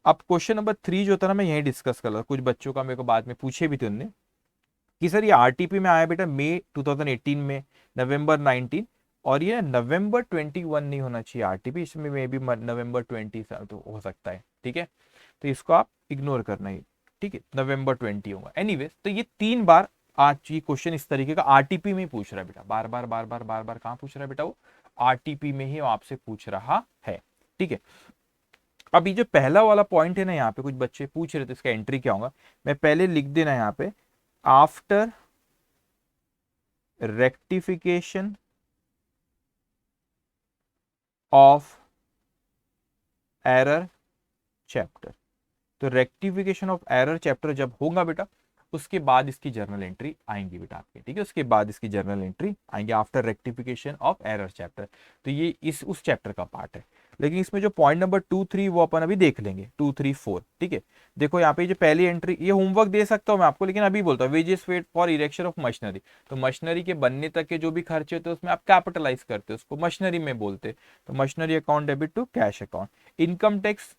अब क्वेश्चन नंबर 3 जो था ना, मैं यही डिस्कस कर रहा, कुछ बच्चों का मेरे को बाद में पूछे भी थे उनने कि सर ये आरटीपी में आया बेटा मई 2018 में, नवंबर 19, और ये नवंबर 21 नहीं होना चाहिए आरटीपी, इसमें मे भी नवंबर 20 तो हो सकता है। ठीक है, तो इसको आप इग्नोर करना ही। ठीक है, नवंबर 20 होगा। एनीवेज, तो ये 3 बार आज ये क्वेश्चन इस तरीके का आरटीपी में ही पूछ रहा है बेटा, बार बार बार बार बार बार कहाँ पूछ रहा है बेटा, वो आरटीपी में ही आपसे पूछ रहा है। ठीक है, अब ये जो पहला वाला पॉइंट है ना, यहाँ पे कुछ बच्चे पूछ रहे थे इसका एंट्री क्या होगा, मैं पहले लिख देना यहाँ पे after rectification of error chapter. तो रेक्टिफिकेशन ऑफ एरर चैप्टर जब होगा बेटा, उसके बाद इसकी जर्नल एंट्री आएंगी बेटा आपके, ठीक है, उसके बाद इसकी जर्नल एंट्री आएंगे after rectification of error chapter. तो ये इस उस चैप्टर का पार्ट है। लेकिन इसमें जो पॉइंट नंबर 2, 3 वो अपन अभी देख लेंगे, 2, 3, 4, ठीक है। देखो यहाँ पे जो पहली एंट्री, ये होमवर्क दे सकता हूँ मैं आपको, लेकिन अभी बोलता हूँ wages paid for erection of machinery. तो मशीनरी के बनने तक के जो भी खर्चे होते हैं उसमें आप कैपिटलाइज करते हो, उसको मशीनरी में बोलते। तो machinery account debit to cash account. Income tax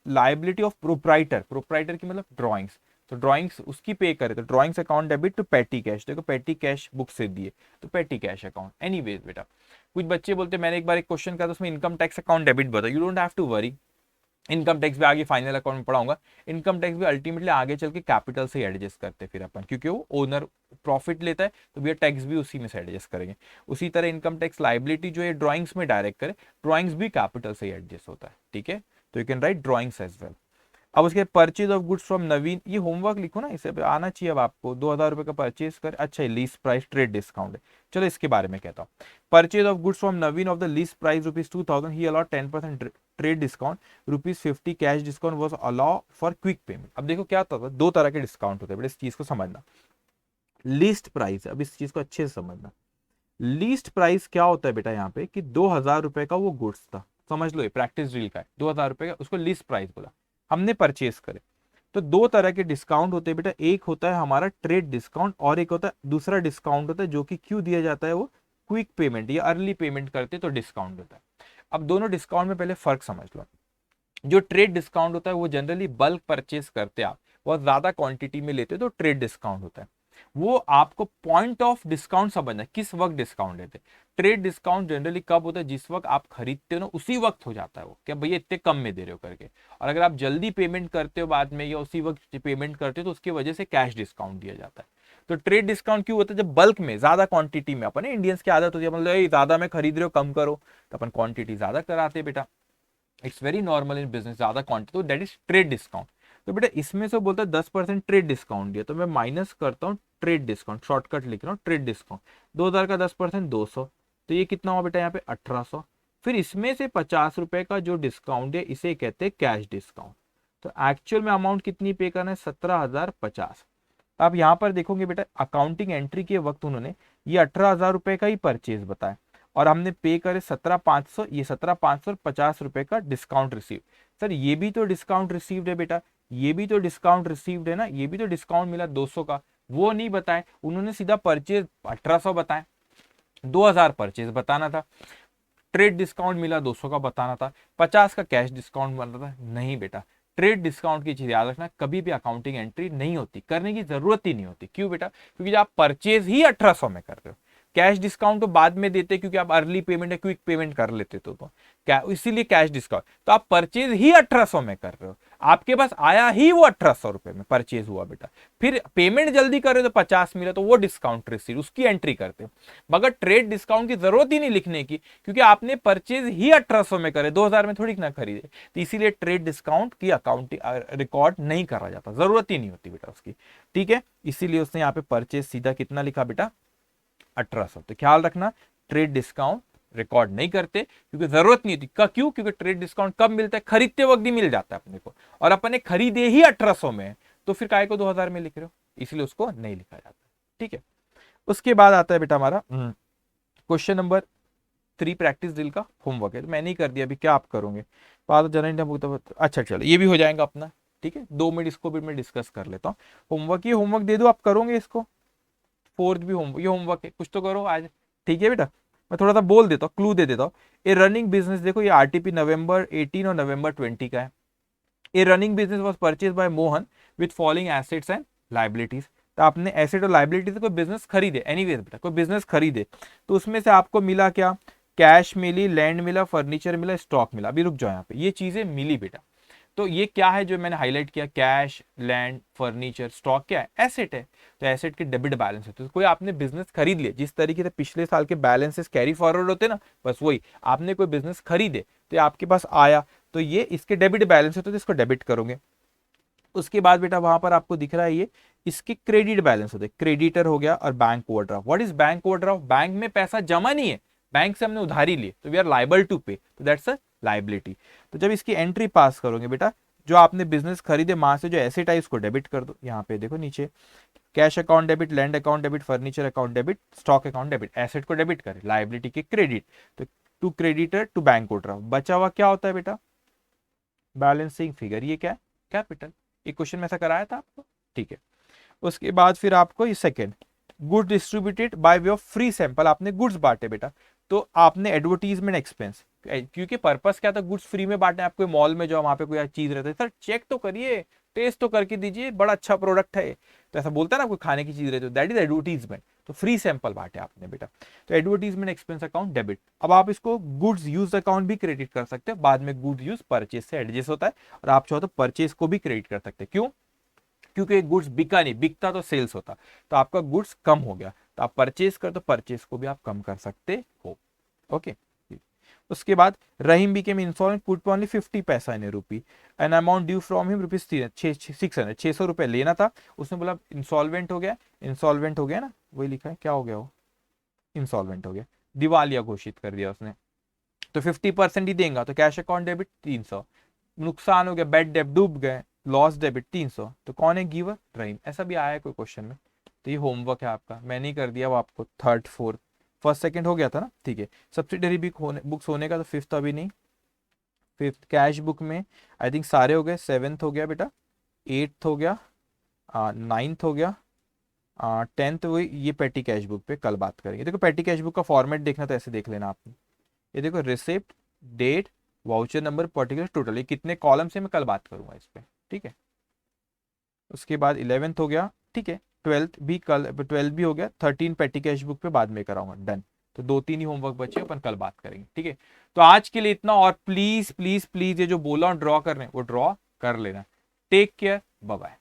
liability of proprietor, proprietor की मतलब ड्रॉइंग्स, तो ड्राइंग्स उसकी पे करे तो drawings account debit to petty cash. देखो पेटी कैश बुक से दिए तो पेटी कैश अकाउंट। एनीवेज बेटा, कुछ बच्चे बोलते मैंने एक बार एक क्वेश्चन करा था उसमें इनकम टैक्स अकाउंट डेबिट बताओ। You don't have to worry, income tax भी आगे फाइनल अकाउंट में पढ़ाऊंगा। इनकम टैक्स भी अल्टीमेटली आगे चल के कैपिटल से एडजस्ट करते फिर अपन, क्योंकि वो ओनर प्रॉफिट लेता है तो भैया टैक्स भी उसी में से एडजस्ट करेंगे। उसी तरह इनकम टैक्स लाइबिलिटी जो है ड्राइंग्स में डायरेक्ट करे, ड्राइंग्स भी कैपिटल से एडजस्ट होता है, ठीक है। तो you can write drawings as well. अब उसके purchase of goods from Naveen, ये होमवर्क लिखो ना, इसे आना चाहिए अब आपको। 2000 रुपए का परचेज कर, अच्छा लीज प्राइस ट्रेड डिस्काउंट है, चलो इसके बारे में कहता हूँ। Purchase of goods from Naveen of the lease price ₹2000, ही allowed 10% trade discount, ₹50 cash discount was allow for quick payment. अब देखो क्या होता है, दो तरह के डिस्काउंट होते हैं बेटा, इस चीज को समझना। लीस्ट प्राइस, अब इस चीज को अच्छे से समझना। लीस्ट प्राइस क्या होता है बेटा यहाँ पे, कि 2000 रुपए का वो गुड्स था, समझ लो ये प्रैक्टिस ड्रिल का है, 2000 रुपए का, उसको लीस्ट प्राइस बोला, हमने परचेज करे। तो दो तरह के डिस्काउंट होते हैं बेटा, एक होता है हमारा ट्रेड डिस्काउंट और एक होता है दूसरा डिस्काउंट होता है जो कि क्यों दिया जाता है, वो क्विक पेमेंट या अर्ली पेमेंट करते तो डिस्काउंट होता है। अब दोनों डिस्काउंट में पहले फर्क समझ लो। जो ट्रेड डिस्काउंट होता है वो जनरली बल्क परचेज करते आप, बहुत ज्यादा क्वांटिटी में लेते तो ट्रेड डिस्काउंट होता है। वो आपको पॉइंट ऑफ डिस्काउंट समझना, किस वक्त डिस्काउंट देते। ट्रेड डिस्काउंट जनरली कब होता है, जिस वक्त आप खरीदते हो ना उसी वक्त हो जाता है वो, क्या भैया इतने कम में दे रहे हो करके। और अगर आप जल्दी पेमेंट करते हो बाद में या उसी वक्त पेमेंट करते हो तो उसकी वजह से कैश डिस्काउंट दिया जाता है। तो ट्रेड डिस्काउंट क्यों होता है, जब बल्क में ज्यादा क्वांटिटी में, अपन इंडियंस की आदत होती है मतलब ज्यादा में खरीद रहे हो कम करो, तो अपन क्वांटिटी ज्यादा कराते हैं बेटा, it's very normal in business, ज्यादा क्वांटिटी, तो दैट इज ट्रेड डिस्काउंट। तो बेटा इसमें से बोलता है 10% ट्रेड डिस्काउंट दिया, तो मैं माइनस करता हूँ ट्रेड डिस्काउंट, शॉर्टकट लिख रहा हूँ ट्रेड डिस्काउंट। 2000 का 10% 200, तो ये कितना हुआ बेटा यहाँ पे 1800। फिर इसमें से 50 रुपए का जो डिस्काउंट है इसे कहते हैं कैश डिस्काउंट। तो एक्चुअल में अमाउंट कितनी पे करना है, 17,050। तो आप यहाँ पर देखोगे बेटा अकाउंटिंग एंट्री के वक्त उन्होंने ये 18,000 रुपए का ही परचेज बताया और हमने पे करे 17,500, ये 17,550 रुपए का डिस्काउंट रिसीव। सर ये भी तो डिस्काउंट रिसीव्ड है बेटा, ये भी तो डिस्काउंट रिसीव्ड है ना, ये भी तो डिस्काउंट मिला 200 का, वो नहीं बताए उन्होंने, सीधा परचेज 1800 बताए, 2000 परचेज बताना था, ट्रेड डिस्काउंट मिला 200 का बताना था, 50 का कैश डिस्काउंट बन रहा था। नहीं बेटा, ट्रेड डिस्काउंट की चीज याद रखना, कभी भी अकाउंटिंग एंट्री नहीं होती, करने की जरूरत ही नहीं होती। क्यों बेटा, क्योंकि आप परचेज ही 1800 में कर रहे हो, कैश डिस्काउंट तो बाद में देते क्योंकि आप अर्ली पेमेंट या क्विक पेमेंट कर लेते तो क्या, इसीलिए कैश डिस्काउंट। तो आप परचेज ही 1800 में कर रहे हो, आपके पास आया ही वो 1800 रुपए में परचेज हुआ बेटा, फिर पेमेंट जल्दी कर रहे हो तो 50 मिला तो वो डिस्काउंट रिसीव, उसकी एंट्री करते हो। मगर ट्रेड डिस्काउंट की जरूरत ही नहीं लिखने की, क्योंकि आपने परचेज ही 1800 में करे, 2000 में थोड़ी ना खरीदे, तो इसीलिए ट्रेड डिस्काउंट की अकाउंटिंग रिकॉर्ड नहीं करा जाता, जरूरत ही नहीं होती बेटा उसकी, ठीक है। इसीलिए उसने यहाँ पे परचेज सीधा कितना लिखा बेटा, 1800। तो ख्याल रखना ट्रेड डिस्काउंट रिकॉर्ड नहीं करते क्योंकि जरूरत नहीं होती। क्यों, क्योंकि ट्रेड डिस्काउंट कब मिलता है, खरीदते वक्त ही मिल जाता है अपने को, और अपने खरीदे ही 1800 में, तो फिर काय को 2000 में लिख रहे हो, इसलिए उसको नहीं लिखा जाता, ठीक है। उसके बाद आता है बेटा हमारा क्वेश्चन नंबर 3, प्रैक्टिस ड्रिल का होमवर्क है, तो मैंने ही कर दिया, अभी क्या आप करोगे। अच्छा चलो ये भी हो जाएगा अपना, ठीक है। 2 मिनट इसको भी मैं डिस्कस कर लेता हूँ। होमवर्क, ये होमवर्क दे दो, आप करोगे इसको, 4th भी होमवर्क, ये होमवर्क है, कुछ तो करो आज, ठीक है बेटा। मैं थोड़ा सा बोल देता हूँ, क्लू दे देता हूँ। ए रनिंग बिजनेस, देखो ये आरटीपी नवंबर 18 और नवंबर 20 का है। A running business was purchase by Mohan with following assets and liabilities. तो आपने एसेट और लाइबिलिटी से कोई बिजनेस खरीदे, एनीवेज बेटा कोई बिजनेस खरीदे, तो उसमें से आपको मिला क्या, कैश मिली, लैंड मिला, फर्नीचर मिला, स्टॉक मिला। अभी रुक जाओ, यहाँ पे ये चीजें मिली बेटा। तो ये क्या है जो मैंने हाईलाइट किया, कैश, लैंड, फर्नीचर, स्टॉक क्या है, एसेट है। तो एसेट के डेबिट बैलेंस है, तो कोई आपने बिजनेस खरीद लिया, जिस तरीके से पिछले साल के बैलेंसेस कैरी फॉरवर्ड होते ना, बस वही, आपने कोई बिजनेस खरीदे तो ये आपके पास आया, तो ये इसके डेबिट बैलेंस है, तो इसको डेबिट करोगे। उसके बाद बेटा वहां पर आपको दिख रहा है ये इसके क्रेडिट बैलेंस होते हैं, क्रेडिटर हो गया और bank overdraft. What is bank overdraft? Bank में पैसा जमा नहीं है, बैंक से हमने उधारी ली, तो वी आर लाइबल टू पे, तो दैट्स अ लाइबिलिटी। तो जब इसकी एंट्री पास करोगे बेटा, जो आपने बिजनेस खरीदे वहां से जो एसेट है उसको डेबिट कर दो। यहाँ पे देखो नीचे cash account debit, land account debit, furniture account debit, stock account debit, asset को डेबिट करे, लाइबिलिटी के क्रेडिट, तो to creditor to bank overdraft. बचा हुआ क्या होता है बेटा? बैलेंसिंग फिगर, ये क्या है? कैपिटल। एक क्वेश्चन में ऐसा कराया था आपको, ठीक है। उसके बाद फिर आपको ये second, goods distributed by way of free sample, आपने गुड्स बांटे बेटा, तो आपने एडवर्टीजमेंट एक्सपेंस, क्योंकि पर्पस क्या था, गुड्स फ्री में बांटने। आपको मॉल में जो वहां पे कोई चीज रहती है, सर चेक तो करिए, टेस्ट तो करके दीजिए, बड़ा अच्छा प्रोडक्ट है, तो ऐसा बोलता है ना, कोई खाने की चीज रहती है, दैट इज एडवर्टीजमेंट। तो फ्री सैंपल बांटे आपने बेटा, तो एडवर्टीजमेंट एक्सपेंस अकाउंट डेबिट। अब आप इसको गुड्स यूज अकाउंट भी क्रेडिट कर सकते हो, बाद में गुड्स यूज परचेज से एडजस्ट होता है, और आप चाहो तो परचेज को भी क्रेडिट कर सकते हैं। क्यों? क्योंकि गुड्स बिका नहीं, बिकता तो सेल्स होता, तो आपका गुड्स कम हो गया, तो आप परचेज कर, तो परचेज को भी आप कम कर सकते हो। ओके। उसके बाद रहीम बिकेम इंसॉल्वेंट, पुट ओनली 50 पैसा इन रूपी, an amount due from him rupees 600, 600 रुपए लेना था, उसने बोला इंसॉल्वेंट हो गया, इंसॉल्वेंट हो गया ना, वही लिखा है, क्या हो गया वो, इंसॉल्वेंट हो गया, दिवालिया घोषित कर दिया उसने, तो 50% ही देगा, तो कैश अकाउंट डेबिट 300, नुकसान हो गया, बेड डेबिट डूब गए, लॉस डेबिट 300, तो कौन है गिवर? रहीम। ऐसा भी आया है कोई क्वेश्चन में, तो ये होमवर्क है आपका, मैंने ही कर दिया वो आपको, थर्ड फोर्थ, फर्स्ट सेकंड हो गया था ना, ठीक है। सब्सिडरी बुक्स होने का, तो फिफ्थ अभी नहीं, फिफ्थ कैश बुक में आई थिंक सारे हो गए, सेवेंथ हो गया बेटा, एट्थ हो गया, नाइन्थ हो गया, टेंथ हुई, ये पेटी कैश बुक पे कल बात करेंगे। देखो पेटी कैश बुक का फॉर्मेट देखना तो ऐसे देख लेना आपने, ये देखो receipt, date, voucher number, particular, total, ये कितने कॉलम से मैं कल बात करूंगा इस पे, ठीक है। उसके बाद 11th हो गया, ठीक है, 12th भी कल, 12th भी हो गया, 13 पेटी कैश बुक पे बाद में कराऊंगा, डन। तो 2-3 ही होमवर्क बचे, अपन कल बात करेंगे, ठीक है। तो आज के लिए इतना, और प्लीज प्लीज प्लीज ये जो बोला ड्रॉ कर रहे हैं वो ड्रॉ कर लेना। Take care, bye bye.